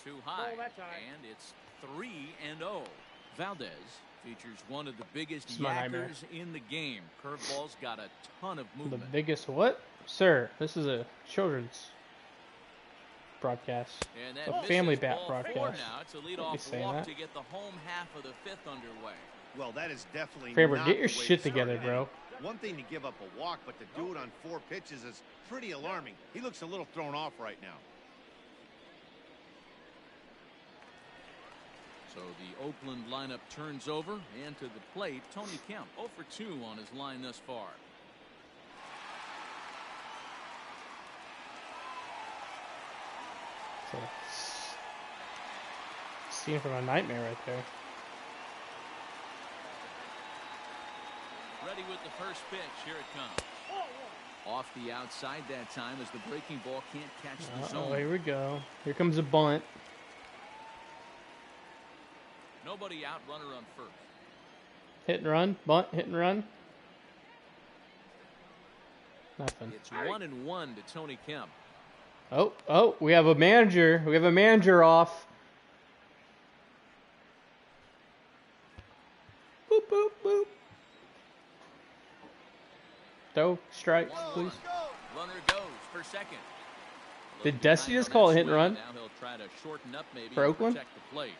Too high. Oh, that's high. And it's 3-0. Valdez features one of the biggest It's my nightmare. yackers in the game. Curveball's got a ton of The movement. biggest what? Sir, this is a children's broadcast. And that a misses family bat ball 4 broadcast. now. It's a Don't be leadoff saying walk that. to get the home half of the 5th underway. Well, that is definitely Framber, not get your the way shit to start together, an bro. inning. One thing to give up a walk, but to do it on 4 pitches is pretty alarming. He looks a little thrown off right now. So the Oakland lineup turns over, and to the plate, Tony Kemp 0 for 2 on his line thus far. So, Scene from a nightmare right there. Ready with the first pitch. Here it comes. Off the outside that time as the breaking ball can't catch the zone. Oh, here we go. Here comes a bunt. Nobody out, runner on first. Hit and run, bunt, hit and run. Nothing. It's 1-1 to Tony Kemp. Oh, we have a manager. We have a manager off. Boop, boop, boop. Throw, strike, please. Runner goes for second. Did Desi just call it hit and run? Now he'll try to shorten up maybe For and Oakland? protect the plate.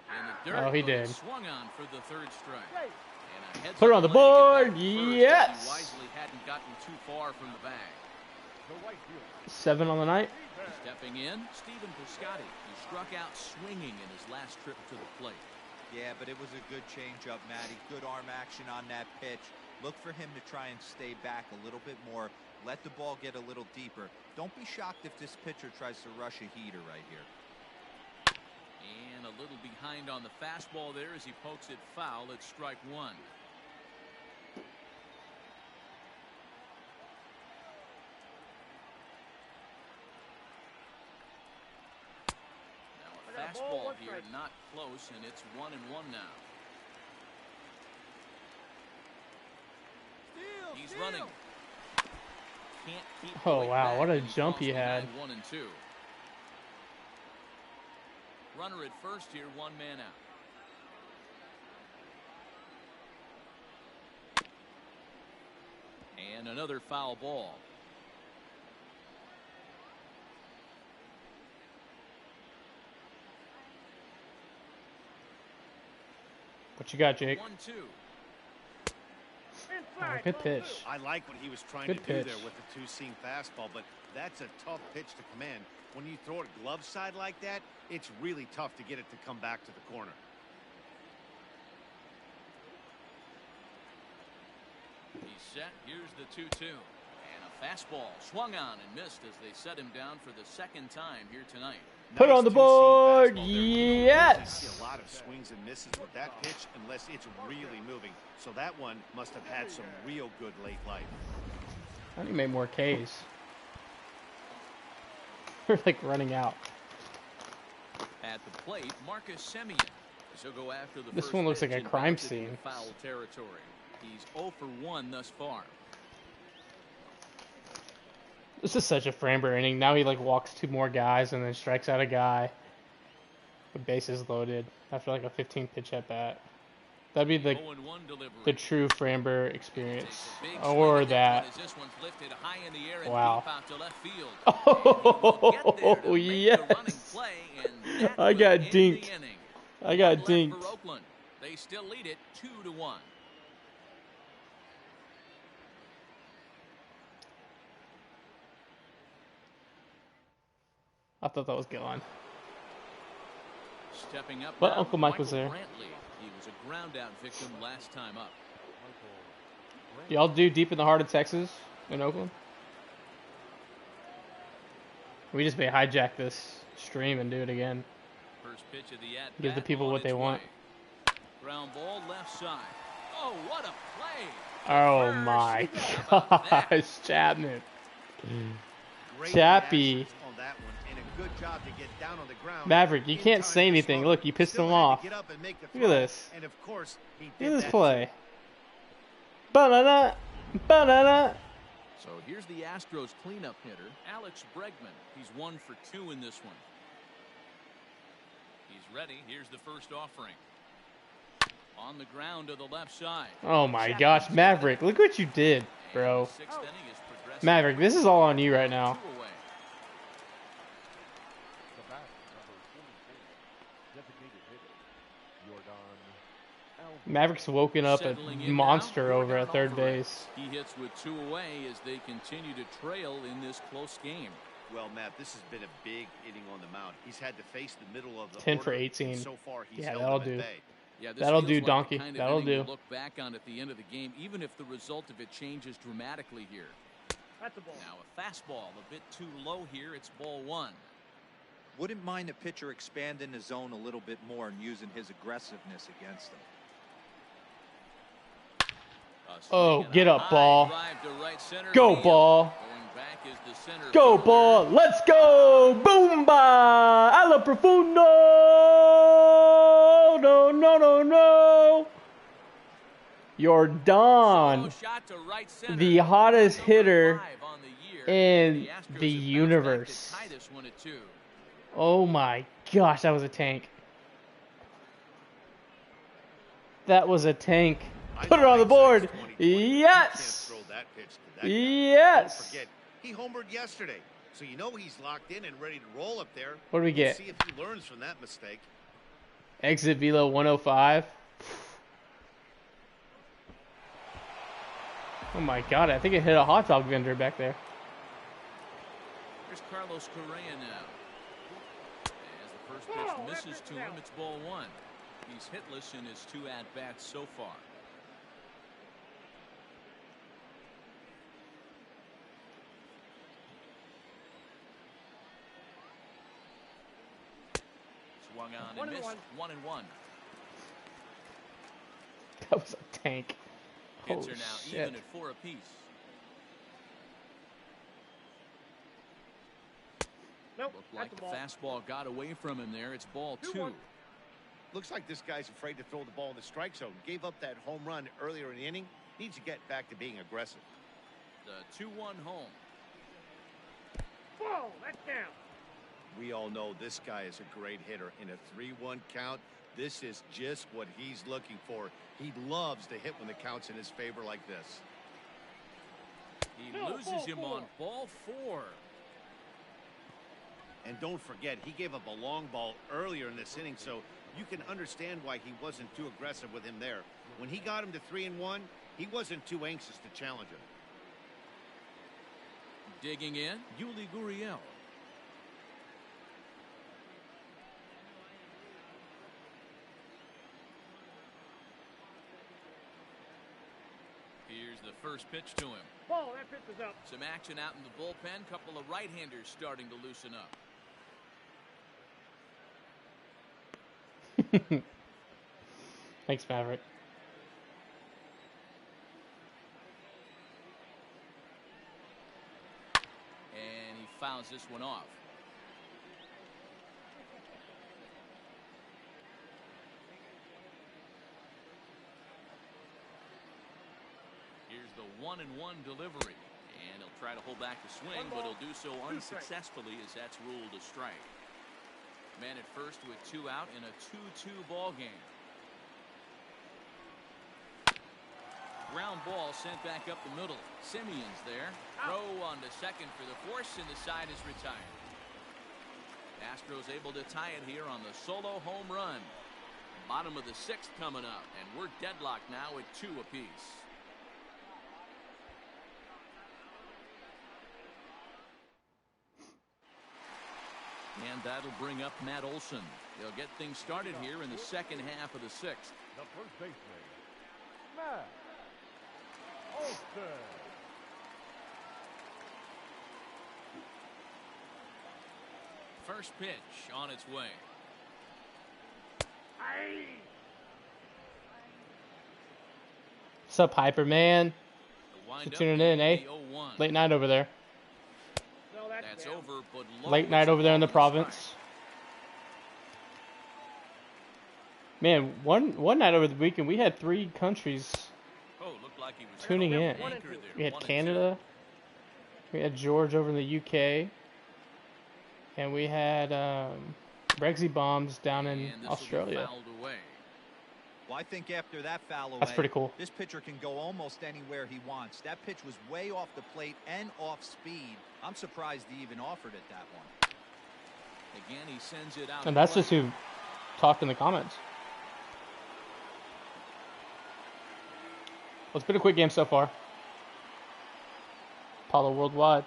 In the dirt, Oh, he but did. Swung on for the third strike. And a heads Put it up on the play to get board. that first, as Yes. He wisely hadn't gotten too far from the bag. 7 on the night. Stepping in, Stephen Piscotty. He struck out swinging in his last trip to the plate. Yeah, but it was a good changeup, Matty. Good arm action on that pitch. Look for him to try and stay back a little bit more. Let the ball get a little deeper. Don't be shocked if this pitcher tries to rush a heater right here. And a little behind on the fastball there as he pokes it foul at strike one. Now a fastball here, not close, and it's 1-1 now. He's running. Can't keep Oh, going wow, back, what a and he jump falls he had. behind 1-2. Runner at first here, one man out. And another foul ball. What you got, Jake? 1-2. Oh, good pitch. I like what he was trying Good to do pitch. there with the two-seam fastball, but that's a tough pitch to command. When you throw it glove side like that, it's really tough to get it to come back to the corner. He's set. Here's the 2-2. And a fastball swung on and missed as they set him down for the second time here tonight. Put it on the two-seam board. fastball there. You don't Yes. usually see a lot of swings and misses with that pitch unless it's really moving. So that one must have had some real good late life. I need to make more Ks. We're like running out. At the plate, Marcus Semien. So go after the This first one looks like pitch a and crime bounce it in scene. Foul territory. He's 0 for 1 thus far. This is such a Framber inning. Now he like walks 2 more guys and then strikes out a guy. The bases loaded after like a 15 pitch at bat. That'd be the 0-1 delivery. true Framber experience, Takes a big or swing at one that. as this one's lifted high in the air and Wow. deep out to left field. Oh yes, I got dinked. I got dinked. For Oakland. They still lead it 2-1. I thought that was gone. Stepping up But now, Uncle Mike was Michael there. Brantley. He was a ground out victim last time up. Y'all do Deep in the Heart of Texas in Oakland? We just may hijack this stream and do it again. First pitch of the at Give the people what they want. Ground ball left side. Oh, what a play! Oh First. my How about that? gosh, Chapman. Great Chappie. reactions on that one, and a good job to get down on the ground. Maverick, you in can't time say to anything. slow. Look, you pissed Still him had to off. get up and make the Look at throw, this. And of course, he Look did at this that. play. Banana, banana. So here's the Astros cleanup hitter, Alex Bregman. He's 1 for 2 in this one. He's ready. Here's the first offering. On the ground to the left side. Oh my gosh, Maverick, look what you did, bro. And the sixth inning is progressing. Maverick, this is all on you right now. 2 away. The back, number 24, designated hitter, Yordan Alvarez. Maverick's woken up a Settling in monster now, over Yordan at third Alvarez. base. He hits with 2 away as they continue to trail in this close game. Well, Matt, this has been a big inning on the mound. He's had to face the middle of the 10 for order, 18. and so far he's Yeah, held that'll them at do. bay. Yeah, this That'll feels do, like the Donkey. kind of That'll inning you do. look back on at the end of the game, even if the result of it changes dramatically here. That's a ball. Now a fastball a bit too low here. It's ball one. Wouldn't mind a pitcher expanding the zone a little bit more and using his aggressiveness against them. Oh, get up, ball. Go, ball. Go, ball. Let's go. Boomba. Alla profundo. No, no, no, no. Yordan, the hottest hitter in the universe. Oh my gosh, that was a tank. That was a tank. Put it on the board. Yes. Yes. Don't forget, he homered yesterday, so you know he's locked in and ready to roll up there. What do we get? See if he learns from that mistake. Exit velo 105. Oh my god, I think it hit a hot dog vendor back there. Here's Carlos Correa now. As the first pitch misses to him, it's ball one. He's hitless in his 2 at-bats so far. Swung on and missed. 1-1. That was a tank. Hits Holy are now shit. even at 4 apiece. Nope. Looked like the That's a fastball got away from him there. It's ball 2. Looks like this guy's afraid to throw the ball in the strike zone. Gave up that home run earlier in the inning. Needs to get back to being aggressive. The 2-1 home. ball. That's down. We all know this guy is a great hitter. In a 3-1 count, this is just what he's looking for. He loves to hit when the count's in his favor like this. He loses him on ball 4. And don't forget, he gave up a long ball earlier in this inning, so you can understand why he wasn't too aggressive with him there. When he got him to 3-1, he wasn't too anxious to challenge him. Digging in, Yuli Gurriel. Here's the first pitch to him. Ball, that pitch is up. Some action out in the bullpen. Couple of right-handers starting to loosen up. Thanks, Maverick. And he fouls this one off. Here's the 1-1 delivery. And he'll try to hold back the swing, but he'll do so unsuccessfully as that's ruled a strike. Man at first with 2 out in a 2-2 ball game. Ground ball sent back up the middle. Simeon's there. Throw on to second for the force, and the side is retired. Astros able to tie it here on the solo home run. Bottom of the 6th coming up, and we're deadlocked now at 2 apiece. And that'll bring up Matt Olson. They'll get things started here in the second half of the 6th. The first baseman, Matt Olson. First pitch on its way. What's up, Hyper Man? You tuning in, eh? Late night over there. No, That's over, but low. Late night over there in the province. Man, one night over the weekend we had 3 countries Oh, looked like he was tuning in. anchored there. We had 1 and 2. Canada, we had George over in the UK, and we had Brexy bombs down in And this will be Australia. fouled away. Well, I think after that foul away, That's pretty cool. this pitcher can go almost anywhere he wants. That pitch was way off the plate and off speed. I'm surprised he even offered it that one. Again, he sends it out. And that's just who talked in the comments. Well, it's been a quick game so far. Apollo Worldwide.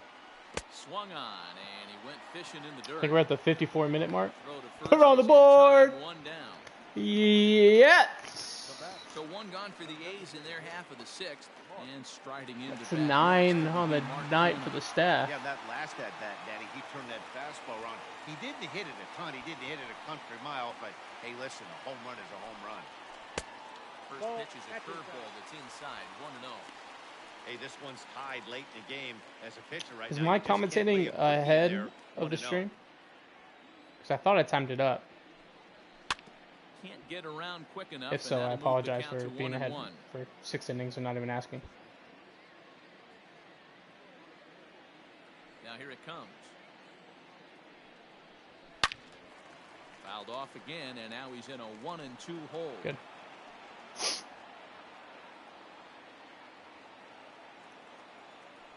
Swung on, and he went fishing in the dirt. I think we're at the 54-minute mark. Throw to first Put it on the is in board. time, 1 down. Yes! So one gone for the A's in their half of the sixth, and striding into It's a 9 on the night for the staff. Yeah, that last at bat, Daddy, he turned that fastball around. He didn't hit it a ton. He didn't hit it a country mile, but hey, listen, a home run is a home run. First pitch is a curveball that's inside, 1-0. Hey, this one's tied late in the game as a pitcher right Is now. my you just can't commentating lay a cookie in ahead there, of the 1-0. stream? Because I thought I timed it up. Can't get around quick enough. If so, and I that'll move the apologize count for to being ahead 1-1. for 6 innings and not even asking. Now here it comes. Fouled off again, and now he's in a 1-2 hole. Good.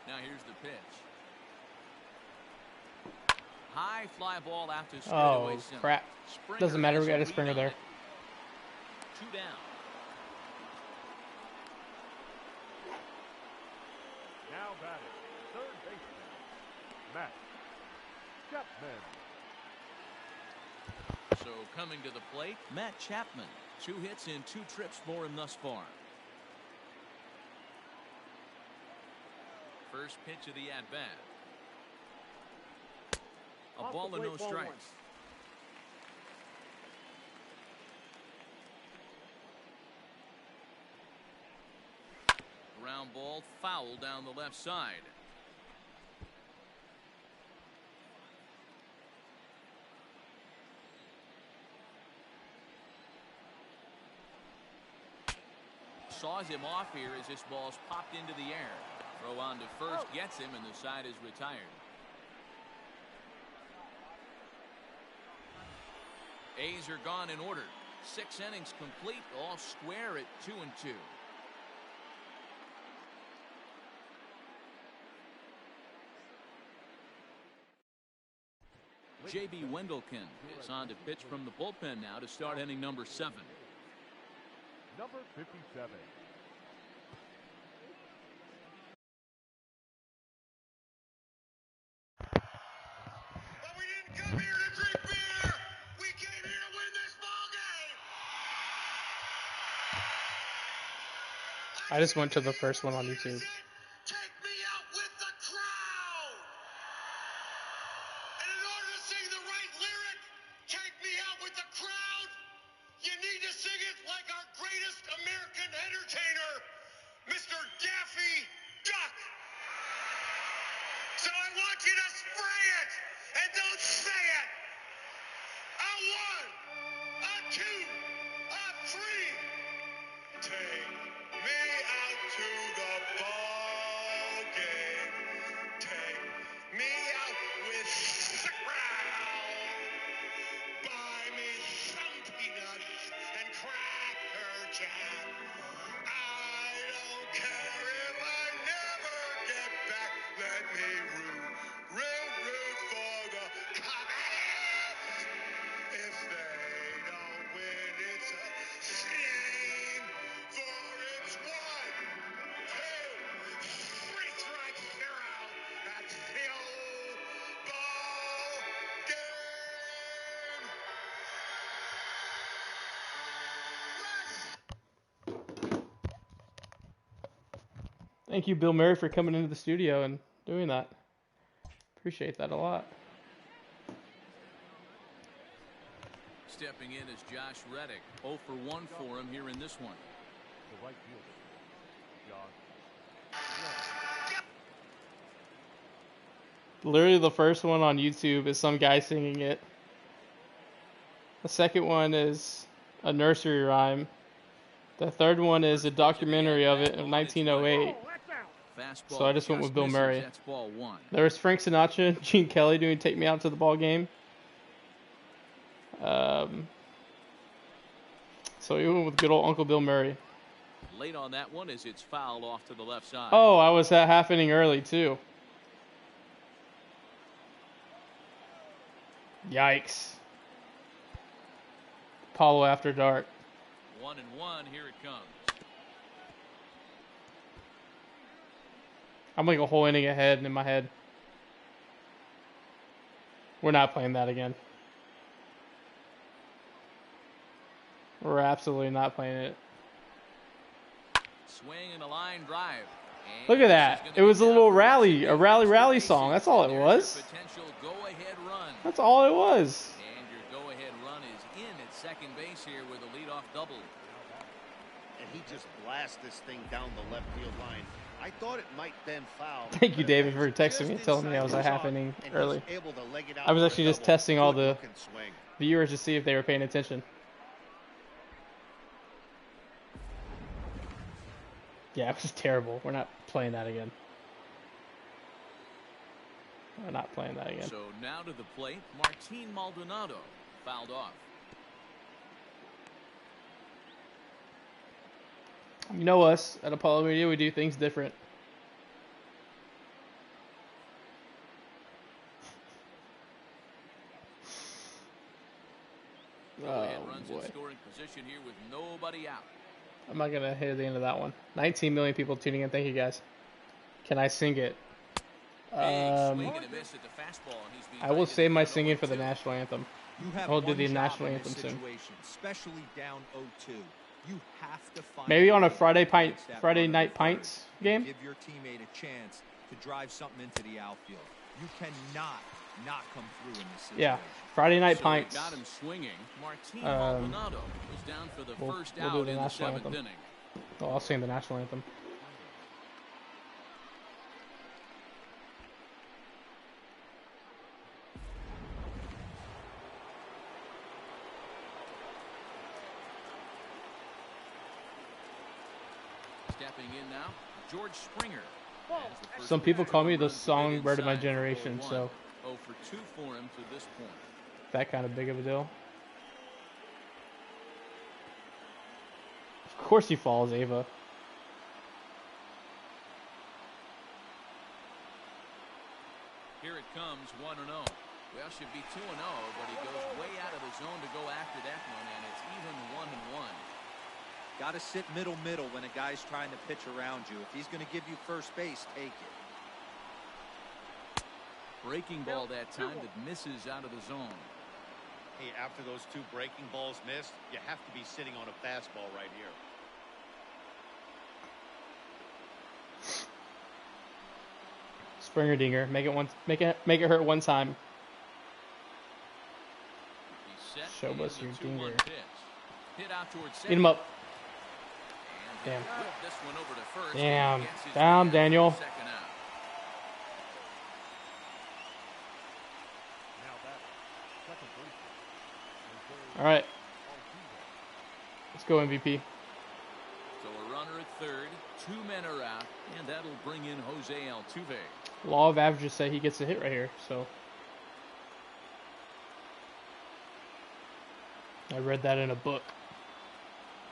Now here's the pitch. High fly ball out to straightaway Oh, center. crap. Springer Doesn't matter, we has got a Springer read on there. it. 2 down. Now batting, third baseman, Matt Chapman. So coming to the plate, Matt Chapman. 2 hits in 2 trips for him thus far. First pitch of the at-bat. A Off ball the and no plate, ball strikes. 1. Ground ball foul down the left side. Saws him off here as this ball's popped into the air. Throw on to first gets him, and the side is retired. A's are gone in order. 6 innings complete, all square at 2-2. J.B. Wendelken is on to pitch from the bullpen now to start inning number 7. Number 57. But we didn't come here to drink beer. We came here to win this ball game. I just went to the first one on YouTube. Take me out with the crowd. And in order to sing the right lyric, take me out with the crowd, you need to sing it like our greatest American entertainer, Mr. Daffy Duck. So I want you to spray it and don't say it. A 1, a 2, a 3. Take me out to the ball game. Take me out with the crowd. Buy me some peanuts and Cracker Jack. I don't care if I never get back. Let me root for the Cubs. If they don't win, it's a shame. For it's 1, 2, 3 strikes, they're out. That's the old ball game. Thank you, Bill Murray, for coming into the studio and doing that. Appreciate that a lot. Stepping in is Josh Reddick. 0 for 1 for him here in this one. The right fielder, John. Literally the first one on YouTube is some guy singing it. The second one is a nursery rhyme. The third one is a documentary of it in 1908. Oh, that's out. Fastball So I just went with Bill misses. Murray. That's ball 1. There was Frank Sinatra and Gene Kelly doing "Take Me Out to the Ball Game." So we went with good old Uncle Bill Murray. Late on that one as it's fouled off to the left side. Oh, I was at half inning early too. Yikes. Apollo After Dark. 1-1, here it comes. I'm like a whole inning ahead in my head. We're not playing that again. We're absolutely not playing it. swing and a line drive. And Look at that. this is It gonna was be a down little for rally, a rally song. That's all it There's your was. potential go-ahead run. That's all it was. And your go-ahead run is in at second base here with a leadoff double. And he just blasts this thing down the left field line. I thought it might been foul. Thank you, but David, it for was texting just me and telling me I was inside the zone, happening and he's early. able to leg it out I was for a actually just double. testing all the Good-looking swing. viewers to see if they were paying attention. Yeah, it was terrible. We're not playing that again. We're not playing that again. So now to the plate, Martin Maldonado fouled off. You know us at Apollo Media, we do things different. Go-ahead Oh runs boy. in scoring position here with nobody out. I'm not gonna hit the end of that one. 19 million people tuning in. Thank you guys. Can I sing it? Big swing and a miss at the fastball, and he's I will behind save it my at singing for the 0-2. national anthem. You have I'll do one the job national in anthem this soon. situation, especially down 0-2. You have to find Maybe on a way to Friday advance that Friday runner to night third pints and game. Give your teammate a chance to drive something into the outfield. You cannot not come through in this situation. Yeah, Friday night So pints. we got him swinging. Martin Maldonado was down for the first we'll do out the in the national seventh anthem. inning. Oh, I'll sing the national anthem. Stepping in now, George Springer. As the first Some people call me the runs to mid songbird of my inside for generation, 0-1. so 0 for 2 for him to this point. that kind of big of a deal. Of course he falls, Ava. Here it comes, 1-0. Well, should be 2-0, but he goes way out of the zone to go after that one, and it's even 1-1. Got to sit middle when a guy's trying to pitch around you. If he's going to give you first base, take it. Breaking ball that time that misses out of the zone. Hey, after those two breaking balls missed, you have to be sitting on a fastball right here. Springer dinger. Make it hurt one time. He's set. Show and us in your the 2-1 dinger. pitch. Hit out towards Eat him up. And Damn. he'll whip this one over to first, Damn. and he gets his Damn, man Daniel. for the second out. Now that second baseman. All right. Let's go MVP. So a runner at third, 2 men are out, and that'll bring in Jose Altuve. Law of averages say he gets a hit right here, so I read that in a book.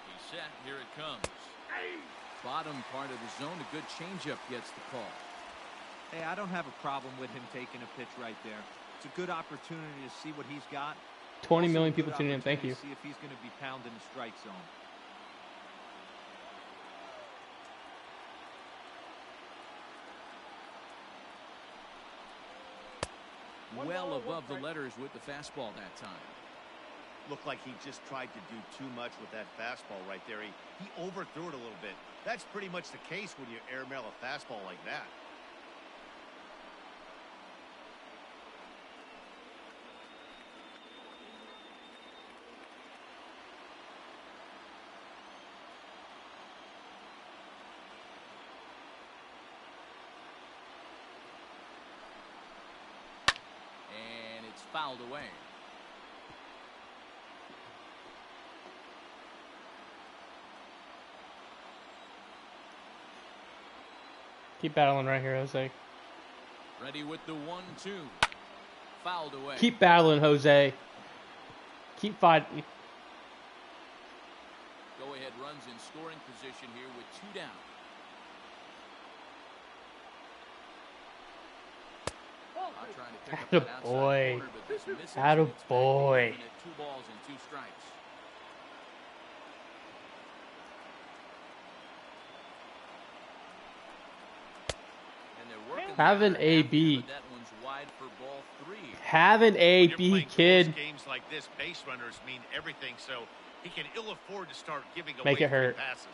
He's set. Here it comes. Bottom part of the zone. A good changeup gets the call. Hey, I don't have a problem with him taking a pitch right there. It's a good opportunity to see what he's got. 20 Also million a good people tuning in. Thank you. opportunity to see if he's going to be pounding the strike zone. Well above the letters with the fastball that time. Looked like he just tried to do too much with that fastball right there. He overthrew it a little bit. That's pretty much the case when you airmail a fastball like that. And it's fouled away. Keep battling right here, Jose. Ready with the 1-2. Fouled away. Keep battling, Jose. Keep fighting. Go ahead runs in scoring position here with 2 down. Trying to pick up that outside Attaboy. corner, but this misses, Attaboy. and it's back to even at 2 balls and 2 strikes. And they're working Have an together after, AB. but that one's wide for ball 3. Have an When you're AB, playing kid. close games like this, base runners mean everything, so he can ill afford to start giving away Make it free hurt. passes.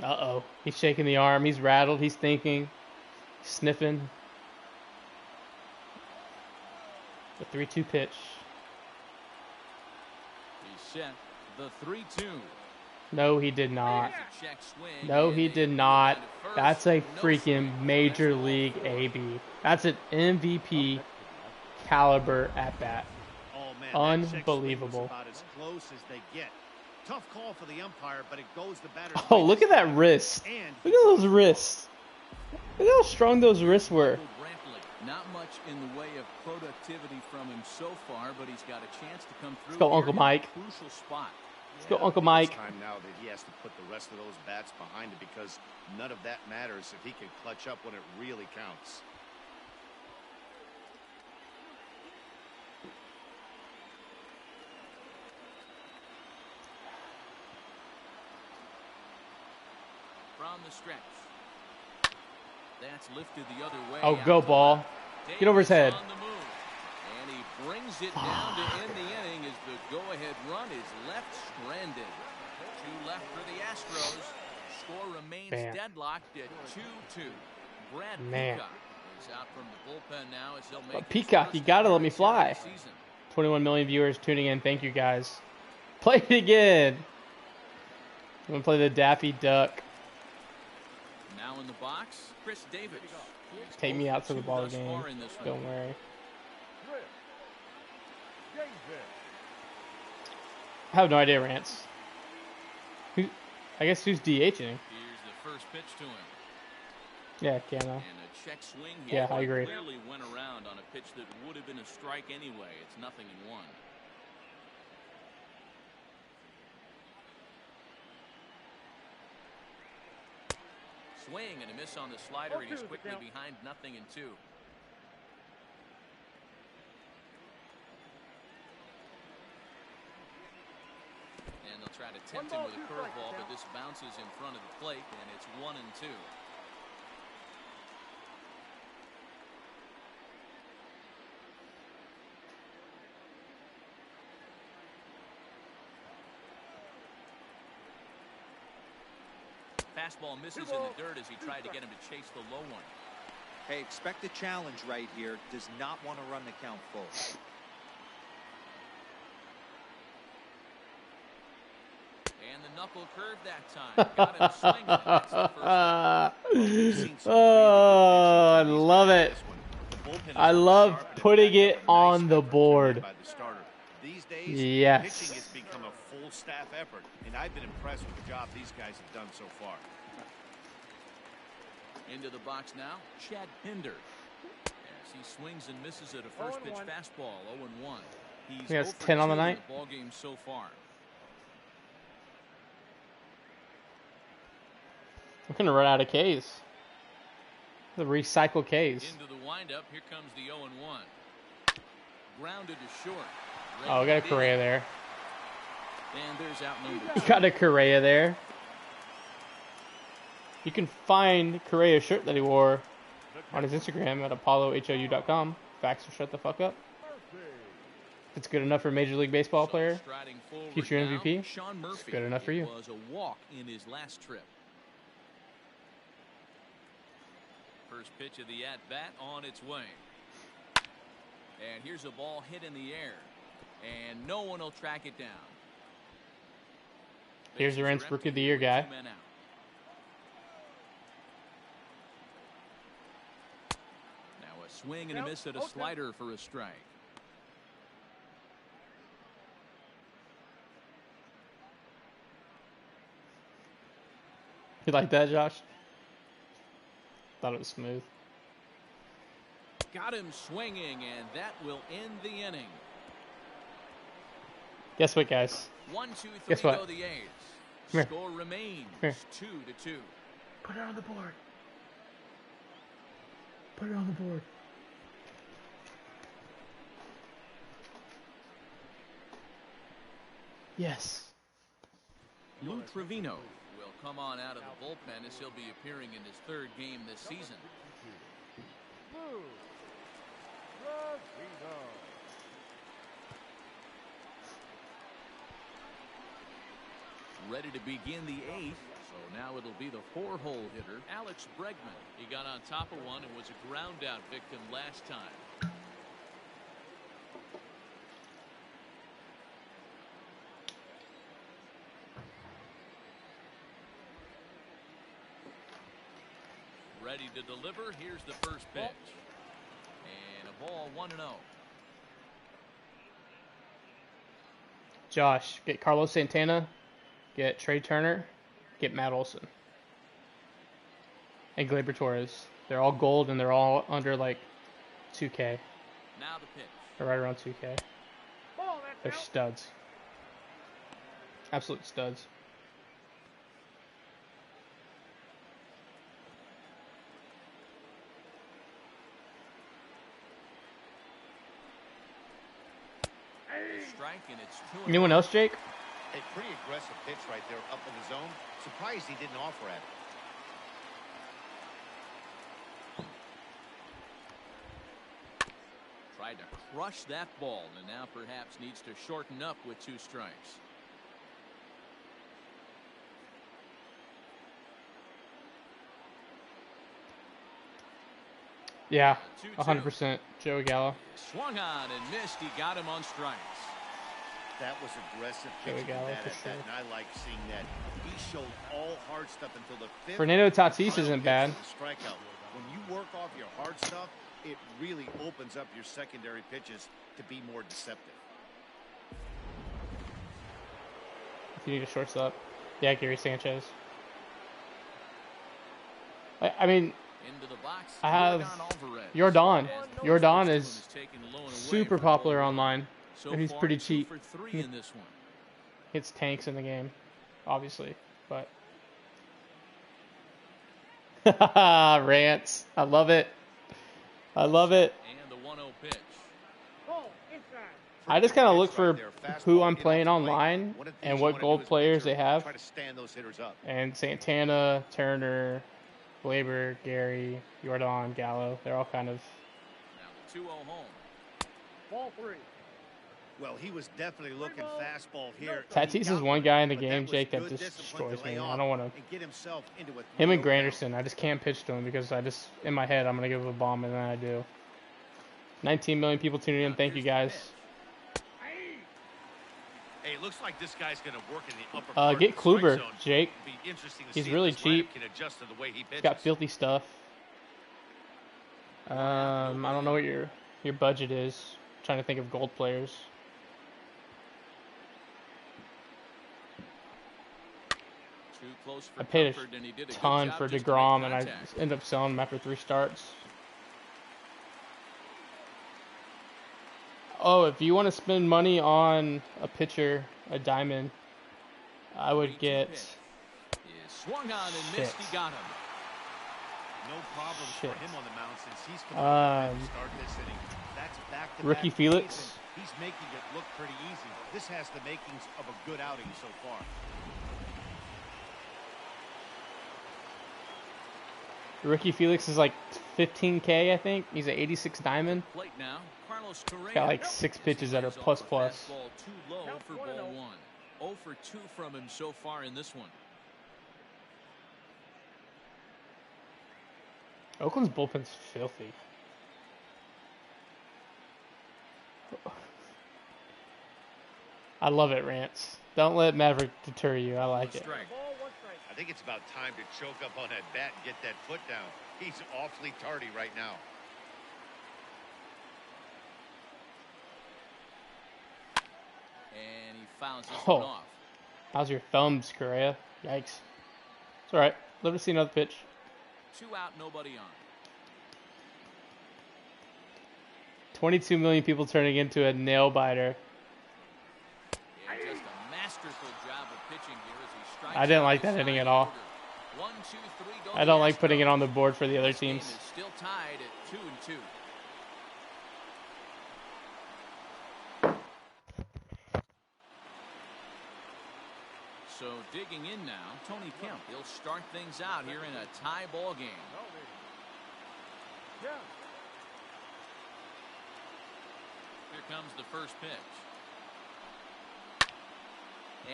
Uh-oh. He's shaking the arm. He's rattled. He's thinking. Sniffing. The 3-2 pitch. He's set. The 3-2. No, he did not. There's a check swing, No, and he they did move not. down to first. That's a No freaking swing. Major That's the League ball. AB. That's an MVP caliber at bat. Oh, man, that check swing was Unbelievable. about as close as they get. Tough call for the umpire, but it goes the batter's Oh, look at that way. wrist. And Look at those wrists. Look how strong those wrists were. Brantley, not much in the way of productivity from him so far, but he's got a chance to come through. go, here Uncle in a Mike. Crucial spot. Let's go, I Uncle think Mike. It's time now that he has to put the rest of those bats behind it because none of that matters if he can clutch up when it really counts. From the stretch. That's lifted the other way. Oh, out go to ball. left. Get over his head. Davis on the move. And he brings it down to end the inning as the go-ahead run is left stranded. 2 left for the Astros. Score remains Man. deadlocked at 2-2. Brad Man. Peacock is out from the bullpen now as he'll make But his Peacock, first you gotta let me appearance fly. of the season. 21 million viewers tuning in. Thank you, guys. Play it again. I'm going to play the Daffy Duck. Now in the box, Chris Davis. He's Take me 0 out to the 2 ball thus game. far in this one. Don't worry. I have no idea, Rance. I guess who's DHing? Here's the first pitch to him. Yeah, Camo. And a check swing. Yeah, I agree. Clearly went around on a pitch that would have been a strike anyway. It's 0-1. Swing and a miss on the slider, and he's quickly behind 0-2. And they'll try to tempt him with a curveball, but this bounces in front of the plate, and it's 1-2. Fastball misses in the dirt as he tried to get him to chase the low one. Hey, expect a challenge right here. Does not want to run the count full. And the knuckle curve that time. Got him swinging. That's the first. Oh, I love it. I love putting it on the board. These days, Yes. pitching has become a full staff effort, and I've been impressed with the job these guys have done so far. Into the box now, Chad Pinder. As he swings and misses at a first pitch fastball, 0-1. He's He has 0 for 10 on the 2 in night. ball game so far. I'm going to run out of Ks. The recycle Ks. Into the windup, here comes the 0-1. Grounded to short. Oh, we got a Correa there. And there's out number 2. Got a Correa there. You can find Correa's shirt that he wore on his Instagram at apollohou.com. Facts or shut the fuck up. If it's good enough for a Major League Baseball player, Striding forward future now, MVP, Sean Murphy. good enough for you. It was a walk in his last trip. First pitch of the at-bat on its way. And here's a ball hit in the air. And no one will track it down. Here's the Rance Bases are Rookie of the empty Year with guy. 2 men out. Now a swing and a miss at a slider for a strike. You like that, Josh? Thought it was smooth. Got him swinging, and that will end the inning. Guess what, guys? 1, 2, 3 Guess what? go the A's. Come here. Score remains Come here. 2-2. Put it on the board. Put it on the board. Yes. Lou Trevino will come on out of the bullpen as he'll be appearing in his 3rd game this season. Ready to begin the 8th. So now it'll be the 4-hole hitter, Alex Bregman. He got on top of one and was a ground out victim last time. Ready to deliver. Here's the first pitch. And a ball 1-0. Josh, get Carlos Santana, get Trey Turner, get Matt Olson, and Gleyber Torres. They're all gold and they're all under like 2K. Now the pitch. They're right around 2K. They're studs. Absolute studs. Strike, and it's 2-0. Anyone else, Jake? A pretty aggressive pitch right there up in the zone. Surprised he didn't offer at it. Tried to crush that ball, and now perhaps needs to shorten up with 2 strikes. Yeah, 2-2. 100% Joey Gallo. Swung on and missed. He got him on strikes. That was aggressive Joey pitching Gallo, that for at sure. that, and I like seeing that. He showed all hard stuff until the 5th. Fernando Tatis final isn't pitch bad. to the strikeout. When you work off your hard stuff, it really opens up your secondary pitches to be more deceptive. If you need a shortstop. Yeah, Gary Sanchez. I mean, Into the box, I have Alvarez. Jordan. As Jordan this is one taken low and away super for popular ball online. one. So And he's far, pretty 2 cheap. for 3 in this one. Hits tanks in the game, obviously, but rants. I love it. I love it. And the 1-0 pitch. I just kind of look for Right there. who Fastball I'm in playing off the plate. online One of the and things you what wanna gold do as a players pitcher, they have. Try to stand those hitters up. And Santana, Turner, Gleyber, Gary, Jordan, Gallo, they're all kind of. Now the 2-0 home. Ball 3. Well, he was definitely looking fastball here. Tatis is one guy in the game, Jake, that just destroys me. I don't want to. Him and Granderson, I just can't pitch to him because in my head, I'm going to give him a bomb, and then I do. 19 million people tuning in. Thank you, guys. Hey, it looks like this guy's going to work in the upper part Get of the strike Kluber, zone. Jake. It'll be interesting to He's see really if this lineup cheap. can adjust to the way he pitches. He's got filthy stuff. I don't know what your budget is. I'm trying to think of gold players. Too close for I paid comfort, and he did a a good ton job for just to make DeGrom, and I contact. ended up selling him after 3 starts. Oh, if you want to spend money on a pitcher, a diamond, I would 3-2 get. pitch. Is swung on and Shit. missed. He got him. No problems Shit. for him on the mound since he's come out to Um, start this inning. That's back-to-back Ricky Ks, Felix. and he's making it look pretty easy. This has the makings of a good outing so far. Ricky Felix is like 15K, I think. He's an 86 diamond. Plate now. Carlos Correa. Got like 6 pitches that are His eyes plus off a plus. fastball too low for ball 1. 0 for 2 from him so far in this one. Oakland's bullpen's filthy. I love it, Rants. Don't let Maverick deter you. I like it. Strike. Ball 1 strike. I think it's about time to choke up on that bat and get that foot down. He's awfully tardy right now. And he fouls this Oh. one off. How's your thumbs, Correa? Yikes. It's alright. Let us see another pitch. 2 out, nobody on. 22 million people turning into a nail biter. Yeah, just a masterful job of pitching here as he strikes I didn't out like the that inning side at all. order. 1, 2, 3, go I the don't like putting it Astros. on the board for the other This game teams. is still tied at 2-2. So digging in now, Tony Kemp. He'll start things out here in a tie ball game. Yeah. Here comes the first pitch.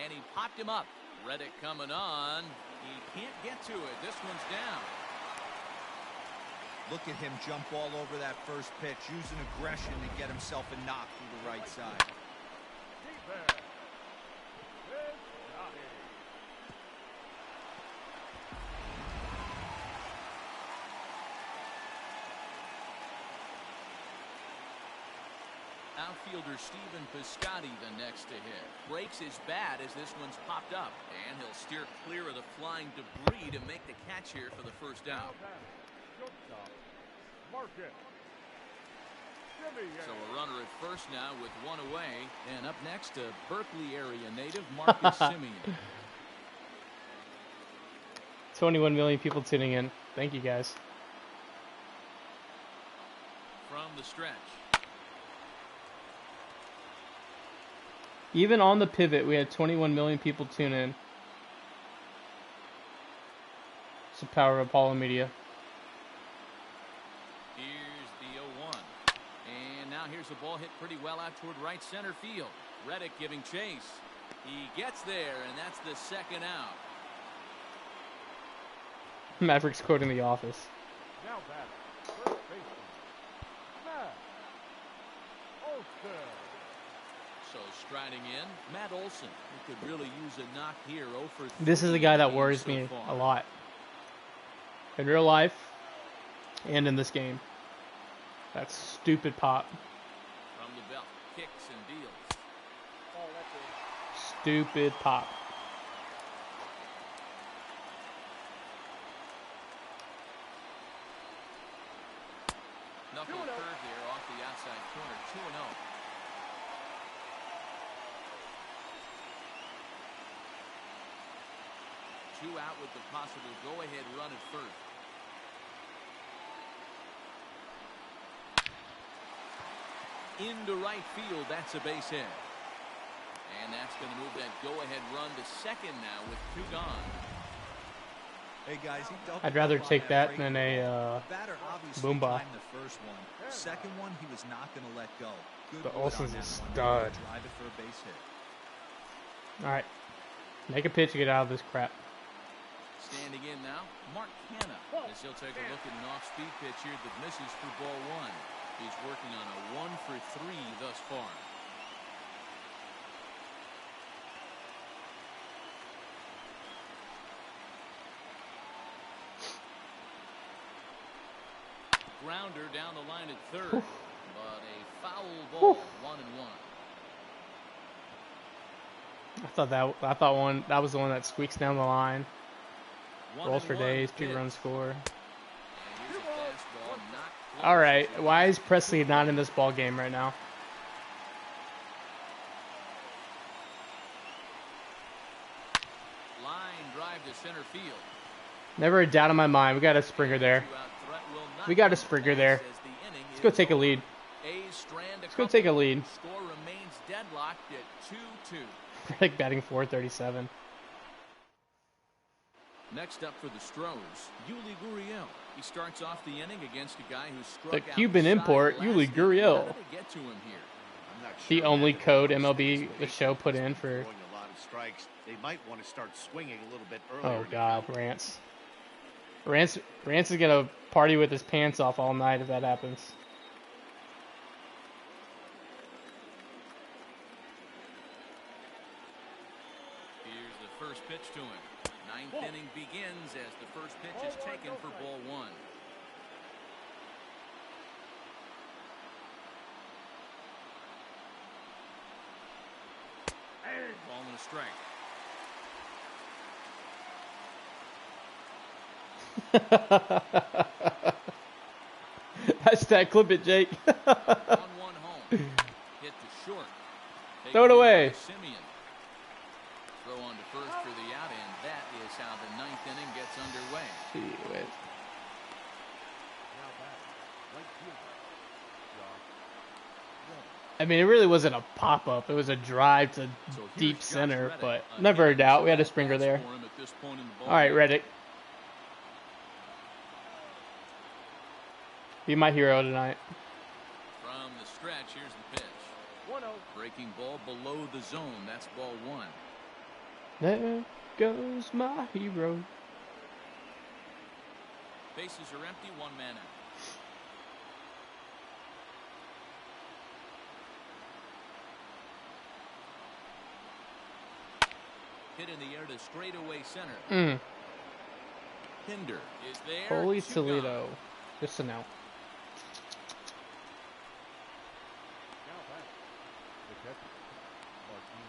And he popped him up. Reddick coming on. He can't get to it. This one's down. Look at him jump all over that first pitch, using aggression to get himself a knock through the right side. Outfielder Stephen Piscotty the next to hit. Breaks his bat as this one's popped up. And he'll steer clear of the flying debris to make the catch here for the first out. So a runner at first now with one away. And up next, a Berkeley area native, Marcus Semien. 21 million people tuning in. Thank you, guys. From the stretch. Even on the pivot, we had 21 million people tune in. It's the power of Apollo Media. Here's the 0-1. And now here's a ball hit pretty well out toward right center field. Reddick giving chase. He gets there, and that's the second out. Mavericks quoting The Office. Now batter, first baseman, Matt Olson. So striding in, Matt Olson, who could really use a knock here. 0 for 3. This is a guy that worries me a lot. In real life, and in this game. That stupid pop. From the belt, kicks and deals. Oh, that's it. Stupid pop. Knuckle curve there off the outside corner. 2-0. Two out with the possible go-ahead run at first. Into right field, that's a base hit. And that's going to move that go-ahead run to second now with 2 gone. Hey guys, he doubled I'd rather up on take that break. than a Batter obviously Boomba. timed the first one. Second one, he was not going to let go. Good But wood Olson's on a that one. stud. Drive it for a base hit. Alright. Make a pitch to get out of this crap. Standing in now, Mark Hanna, as he'll take a look at an off-speed pitch here that misses for ball 1. He's working on a 1 for 3 thus far. Grounder down the line at third, but a foul ball, 1-1. I thought that was the one that squeaks down the line. Rolls for 1-1 days, pitch. 2-run score. And here's a fastball, not close. All right, why is Presley not in this ball game right now? Line drive to center field. Never a doubt in my mind. We got a Springer there. Two-out threat will not We got a come Springer to there. pass as the inning Let's go is take a over. lead. A's strand a Let's go couple. take a lead. Score remains deadlocked at 2-2. Like batting 437. Next up for the Stros, Yuli Gurriel. He starts off the inning against a guy who struck The out Cuban inside import, last Yuli inning. Gurriel. How did they get to him here? I'm not The sure only yet. code They're MLB, supposed the to show, be put in for. throwing a lot of strikes. They might want to start swinging a little bit earlier. Oh God, Rance. Rance is gonna party with his pants off all night if that happens. Here's the first pitch to him. Ninth inning begins as the first pitch is taken for ball 1. Ball and a strike. Hashtag clip it, Jake. 1-1 home. Hit to short. Throw it away. Semien. Throw on to first for the out, and that is how the ninth inning gets underway. Gee whiz. Now batter, right fielder, Josh Wall. I mean, it really wasn't a pop-up. It was a drive to So here's deep Josh center, Reddick, but a never a hitting doubt. We had a set Springer bats there. for him at this point in the ball All right, game. Reddick. Be my hero tonight. From the stretch, here's the pitch. 1-0. Breaking ball below the zone. That's ball 1. There goes my hero. Bases are empty, one man out. Hit in the air to straightaway center. Hinder is there. Holy Two Toledo. gone. Just an out. Now back. The catcher, Martin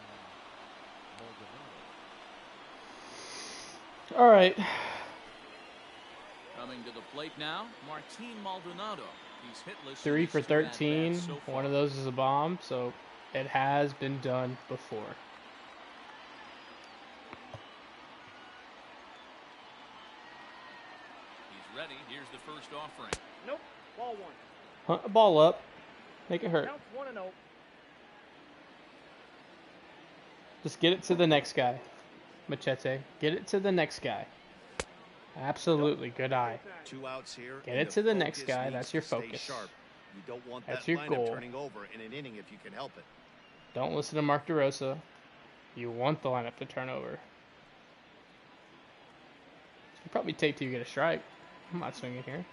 Maldonado. All right. Coming to the plate now, Martin Maldonado. He's hitless. 3 in for his two at-bats 13. so far. One of those is a bomb, so it has been done before. He's ready. Here's the first offering. Nope. Ball one. Hunt a ball up. Make it hurt. Counts 1-0. Just get it to the next guy. Machete. Get it to the next guy. Absolutely. Good eye. 2 outs here. Get and it to the focus next guy. needs That's to your stay focus. Sharp. You don't want That's that your lineup goal. turning over in an inning if you can help it. Don't listen to Mark DeRosa. You want the lineup to turn over. You probably take till you get a strike. I'm not swinging here.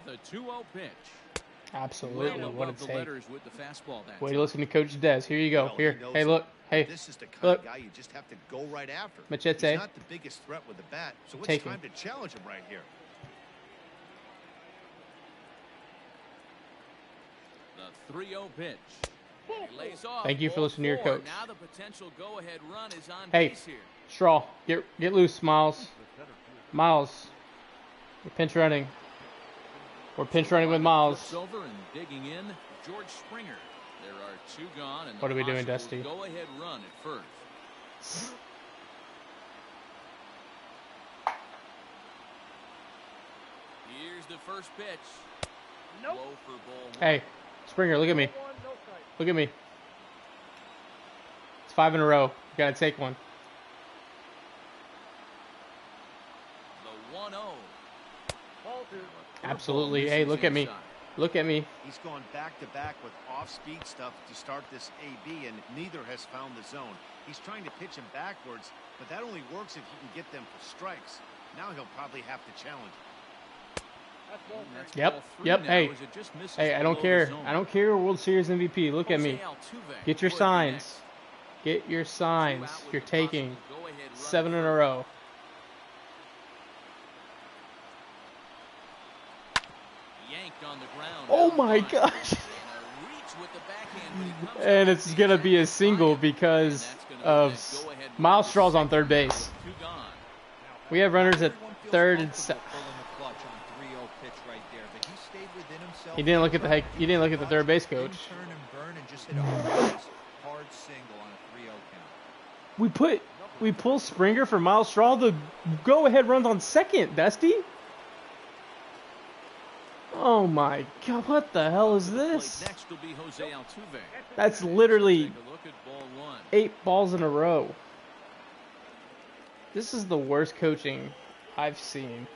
The 2-0 pitch. Absolutely. Well What a above the take. letters with the fastball that Way to time. listen to Coach Dez. Here you go. Well, he Here. knows Hey, it. look. Hey. This is the kind Look. of guy you just have to go right after. Machete. He's not the biggest threat with the bat, so it's Take him. time to challenge him right here. The 3-0 pitch. He lays off. Thank you for ball listening to your 4. coach. Now the potential go-ahead run is on Hey. base here. Straw. Get loose, Miles. The center field. Miles. We're pinch running. We're pinch running with Miles. Flips over and digging in, George Springer. There are 2 gone, and What the are we doing, possible Dusty? Go-ahead run at first. Here's the first pitch. Nope. Low for ball 1. Hey, Springer, look at me. Ball one, no strike. Look at me. It's 5 in a row. You gotta take one. The 1-0. Ball two. Absolutely. Hey, look at me. Look at me. He's gone back-to-back with off-speed stuff to start this AB, and neither has found the zone. He's trying to pitch him backwards, but that only works if he can get them for strikes. Now he'll probably have to challenge. That's ball And three. that's Yep, ball 3 yep, now hey. as it just misses Hey, I don't below the care. zone. I don't care. World Series MVP. Look at me. Jose Altuve Get your would be signs. next. Get your 2 signs. out with You're the taking possible go-ahead run 7 at in a first. row. Yanked on the ground. Oh out my line. gosh. And a reach with the backhand, but he comes And up it's with going to the be a inside single line. because And that's gonna be of that go-ahead run Miles to Straw's on second third now base. with 2 gone. We have runners at Everyone feels third and comfortable pulling the clutch on 3-0 pitch right there, but he stayed within himself. He didn't look at the he didn't look at the third base coach. Didn't turn and burn and just hit a hard single on a 3-0 count. We pull Springer for Miles Straw. The go-ahead runs on second, Dusty. Oh my God! What the hell is To the plate this? Next will be Jose Altuve. That's literally Take a look at ball 1. 8 balls in a row. This is the worst coaching I've seen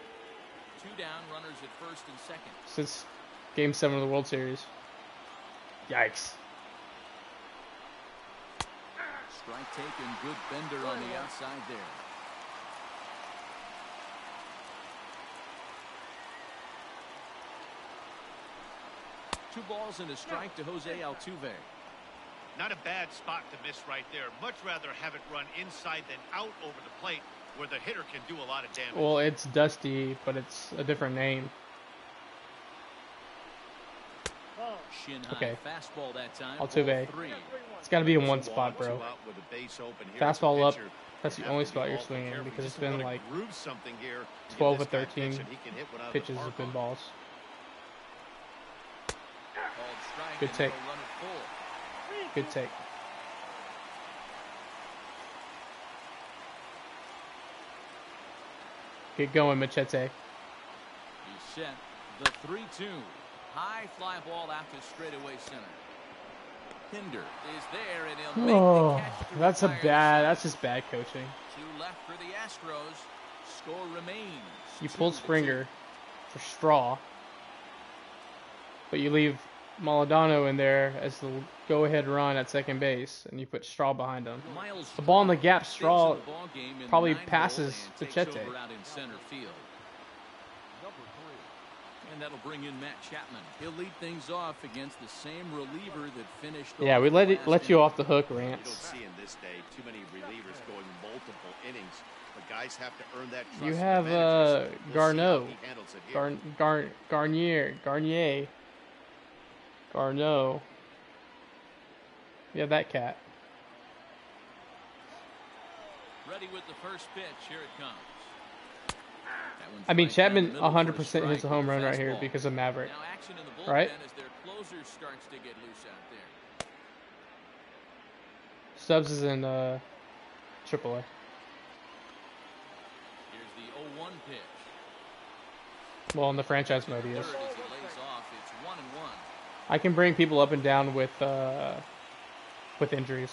2 down, runners at first and second. since Game 7 of the World Series. Yikes. Strike taken, good bender on the outside there. Two balls and a strike to Jose Altuve. Not a bad spot to miss right there. Much rather have it run inside than out over the plate where the hitter can do a lot of damage. Well, it's Dusty, but it's a different name. Ball. Shin high Okay. fastball that time. Altuve. Ball 3. It's got to be in one Two spot, on, bro. 2 out with the base open here. Fastball As up. a pitcher, That's the you only have to be spot you're awful swinging careful. because You it's just been wanna like groove something here. Give 12 this or guy 13 pitch and he can hit one out of the pitches park have been on. balls. Called strike Good and take. they'll run it full. Good take. Get going, Machete. He's set. The 3-2. High fly ball out to straightaway center. Hinder is there, and he'll make Oh, the catch to that's retire the that's side. just bad coaching. 2 left for the Astros. Score remains. You pull 2-2. Springer for Straw, but you leave Maladano in there as the go-ahead run at second base, and you put Straw behind him. Miles The ball in the gap, stays Straw in the ball game in the probably 9th passes hole and to takes Chete. over out in center field. And that'll bring in Matt Chapman. He'll lead things off against the same reliever that finished. Yeah, off we the last let you inning. off the hook, You don't Rance. see in this day too many relievers going multiple innings. But guys have to earn that trust. You of the have managers. We'll see how Garneau, he handles it here. Garnier, Garneau. Yeah, that cat. Ready with the first pitch. Here it comes. That one's I mean, right down the Chapman middle for a 100% strike hits a home with run right here fastball. because of Maverick. Now action in the bullpen Right? as their closer starts to get loose out there. Stubbs is in AAA. Here's the 0-1 pitch. Well, in the franchise mode he Third is. as he lays off. It's 1-1. I can bring people up and down with injuries.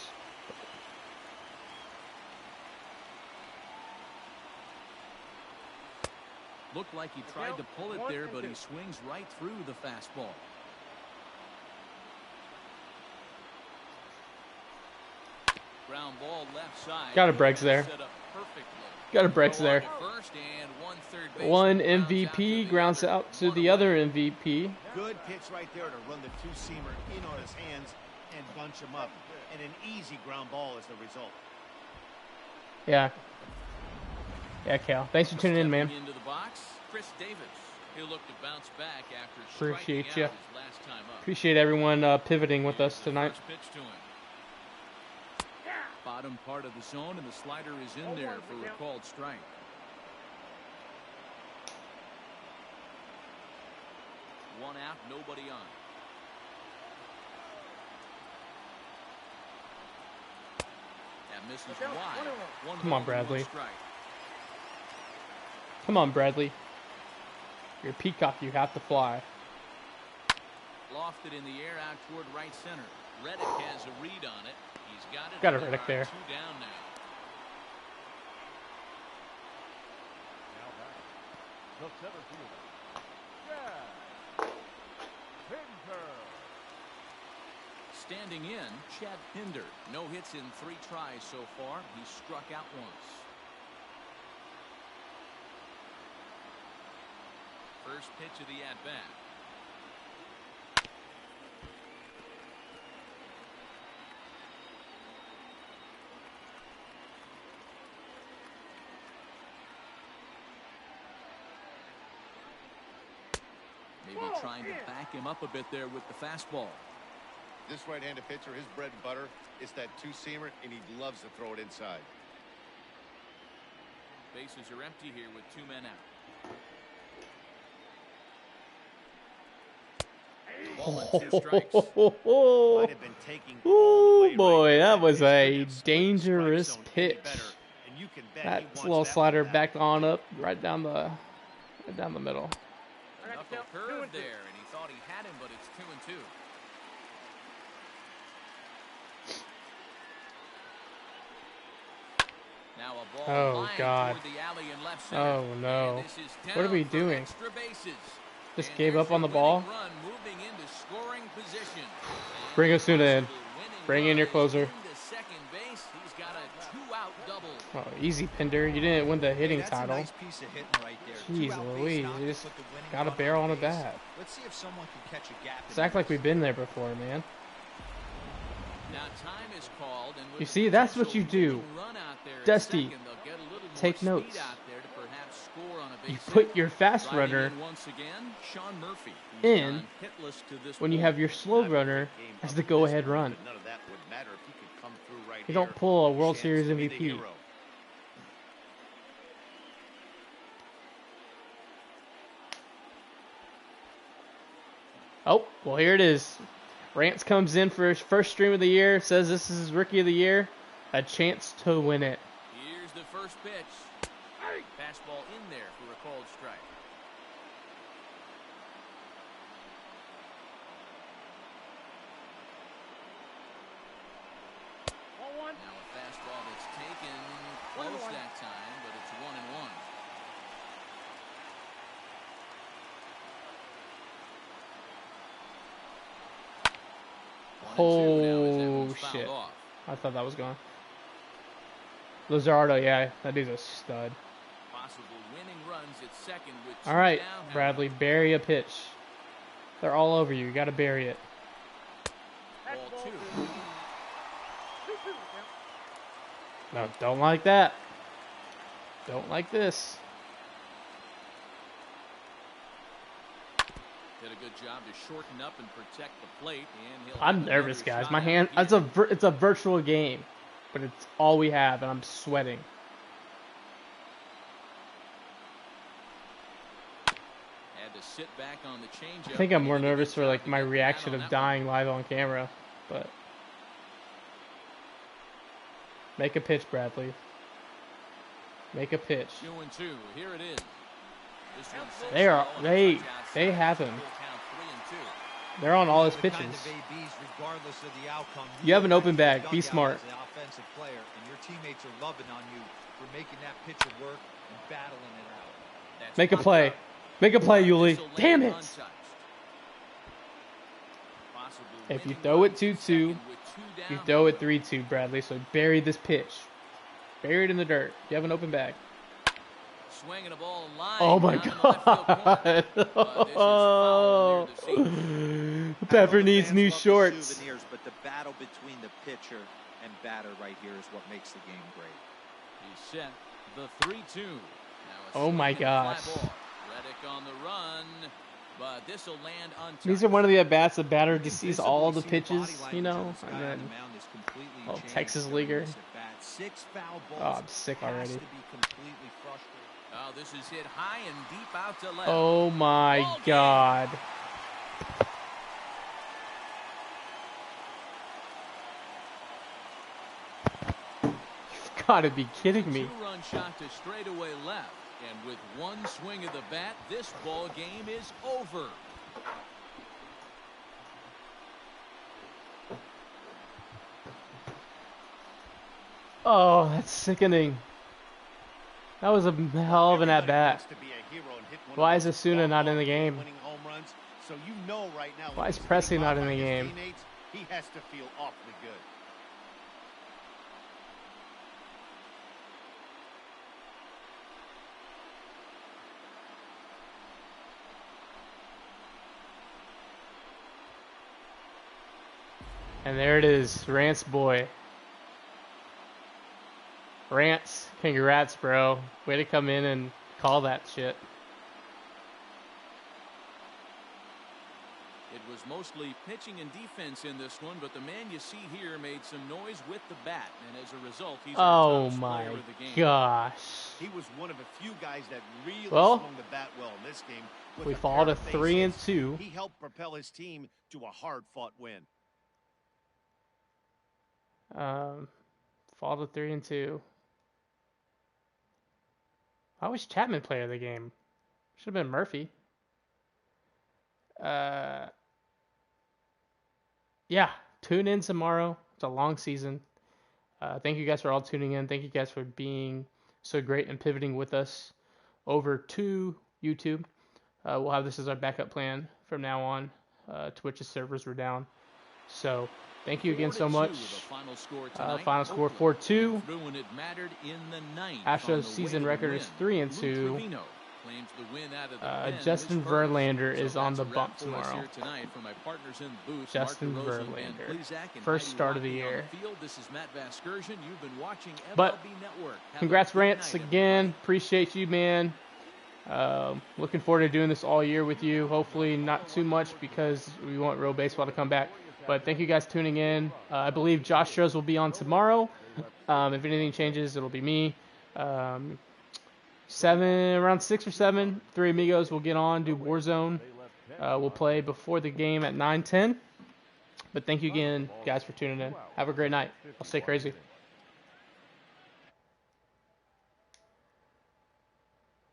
Looked like he tried to pull it there, but he swings right through the fastball. Ground ball left side. Got a Breggs there. Set up perfectly. Got a Breggs Throw there. on to first and one third baseman One grounds out to MVP the grounds other. out to One the away. other MVP. Good pitch right there to run the two-seamer in on his hands and bunch him up. And an easy ground ball is the result. Yeah. Yeah, Cal. Thanks for tuning in, man. Stepping into the box, Chris Davis. He'll look to bounce back after Appreciate striking ya. out his last time up. Appreciate everyone pivoting with us Here's the tonight. first pitch to him. Bottom part of the zone, and the slider is in there for a called strike. One out, nobody on. That misses wide. One Come on, ball and Bradley. one strike. Come on, Bradley. You're a peacock. You have to fly. Lofted in the air out toward right center. Reddick has a read on it. He's got it. Got a and Reddick there are there. two down now. The center fielder. Yeah. Pinder. Standing in, Chad Pinder. No hits in 3 tries so far. He's struck out once. First pitch of the at-bat. Maybe trying to back him up a bit there with the fastball. This right-handed pitcher, his bread and butter is that two-seamer, and he loves to throw it inside. Bases are empty here with 2 men out. Ball and 2 strikes. Might have been taking all the Oh way right boy, there. that was Pitch a couldn't split the strike dangerous zone any pitch. better, and you can bet he That wants little that slider one back on up right down the middle. Knuckle curve there, and he thought he had him, but it's 2-2. Now a ball Oh, lined God. toward the alley in left center. Oh no. And this is What are we down for doing? extra bases. Just And gave there's up on the winning ball? Run moving into scoring position. And Bring Osuna in. possible winning Bring in run your is closer. into second base. He's got a 2-out double. Oh, easy, Pinder. You didn't win the hitting That's title. a nice piece of hitting right there. Jeez 2 out base Louise, knocks you to just put the winning got a run barrel on a base. bat. Let's see if someone can catch a gap. Let's act like we've been there before, man. Now time is called, and with You the see, that's what you potential do. winning run out there at Dusty, second, they'll get a little more take speed notes. out there to perhaps score on a You base hit. put your fast Riding runner in once again, Sean Murphy, who's in gone hitless to this when you point. have your slow runner as the go-ahead run. But none of that would matter if he could come through right You here. don't pull a World Chance Series to be the MVP. hero. Oh, well, here it is. Rance comes in for his first stream of the year, says this is his rookie of the year. A chance to win it. Here's the first pitch. Fastball in there for a called strike. Now a fastball that's taken close that time, but it's 1-1. 2 now as that Oh, one's fouled shit. off. I thought that was gone. Luzardo, yeah, that dude's a stud. Possible winning runs at second with 2 All right, down. Bradley, bury a pitch. They're all over you. You got to bury it. Ball 2. No, don't like that. Don't like this. Did a good job to shorten up and protect the plate. And he'll I'm have nervous, another guys. shot My at hand. here. It's a virtual game, but it's all we have, and I'm sweating. Had to sit back on the changeup. I think I'm He more did a good nervous for job like to my get the bat reaction on of that one. dying live on camera, but make a pitch, Bradley. Make a pitch. 2-2. Here it is. This one sits They are- low and they- touch outside. they have him. Full count, 3-2. They're on all his The pitches. kind of ABs, regardless of the outcome. You have an open look like bag. Be dugout smart. as an offensive player, and your teammates are loving on you for making that pitcher work and battling it out. That's Make a popped play. up. Make a play, Yuli. This'll land Damn it. untouched. Possible If you winning throw it runs 2-2, at second with 2 You down. throw it 3-2, Bradley. So bury this pitch. Bury it in the dirt. You have an open bag. Swinging a ball line. Oh my down in the left field corner. god. This is foul near the seat. Pepper I know the needs fans new love the shorts. souvenirs, but the battle between the pitcher and batter right here is what makes the game great. He's set the 3-2. Now a Oh my swing and a fly gosh. ball. Reddick on the run, but this will land untouched. These are one of the at-bats the batter You can just sees all the visibly see body pitches, language you of know, this guy and on then the mound is completely oh, changed Texas during leaguer. this at-bat. 6 foul balls. Oh, I'm sick has already. to be completely frustrating. Oh, this is hit high and deep out to left. Oh my Ball game. god. You've got to be kidding me. 2-run shot to straightaway left. And with one swing of the bat, this ball game is over. Oh, that's sickening. That was a hell of an Everybody at-bat. wants to be a hero and hit one Why of is those Osuna not in the walk-off game? game-winning home runs. So you know right now Why when is he's Pressey being not mobbed in by the his game? teammates, he has to feel awfully good. And there it is, Rance boy. Rance, congrats, bro. Way to come in and call that shit. It was mostly pitching and defense in this one, but the man you see here made some noise with the bat, and as a result, he's our Oh top my player of the game. gosh. He was one of a few guys that really Well, swung the bat well in this game. With we a fall pair to of base 3-2. hits, he helped propel his team to a hard-fought win. Fall to 3-2. Why was Chapman player of the game? Should have been Murphy. Yeah, tune in tomorrow. It's a long season. Thank you guys for all tuning in. Thank you guys for being so great and pivoting with us over to YouTube. We'll have this as our backup plan from now on. Twitch's servers were down. So thank you again so 4-2 much. the final score tonight. Final score Oakland 4-2. threw when it mattered in the ninth on the Astros way season to the record win. is 3-2. Luke Trevino claims the win out of the pen, Justin his first. Verlander So is on that's the a bump wrap for us tomorrow. here tonight from my partners in the booth, Justin Mark DeRosa, Van Verlander. Plesac, and First Heidi start of the Rockney on year. the field. This is Matt Vasgersian. You've been watching MLB But Network. Have congrats, a good Rance, night, again. everybody. Appreciate you, man. Looking forward to doing this all year with you. Hopefully not too much because we want real baseball to come back. But thank you guys tuning in. I believe Josh Strohs will be on tomorrow. If anything changes, it'll be me. Around 6 or 7, Three Amigos will get on, do Warzone. We'll play before the game at 9:10. But thank you again, guys, for tuning in. Have a great night. I'll stay crazy.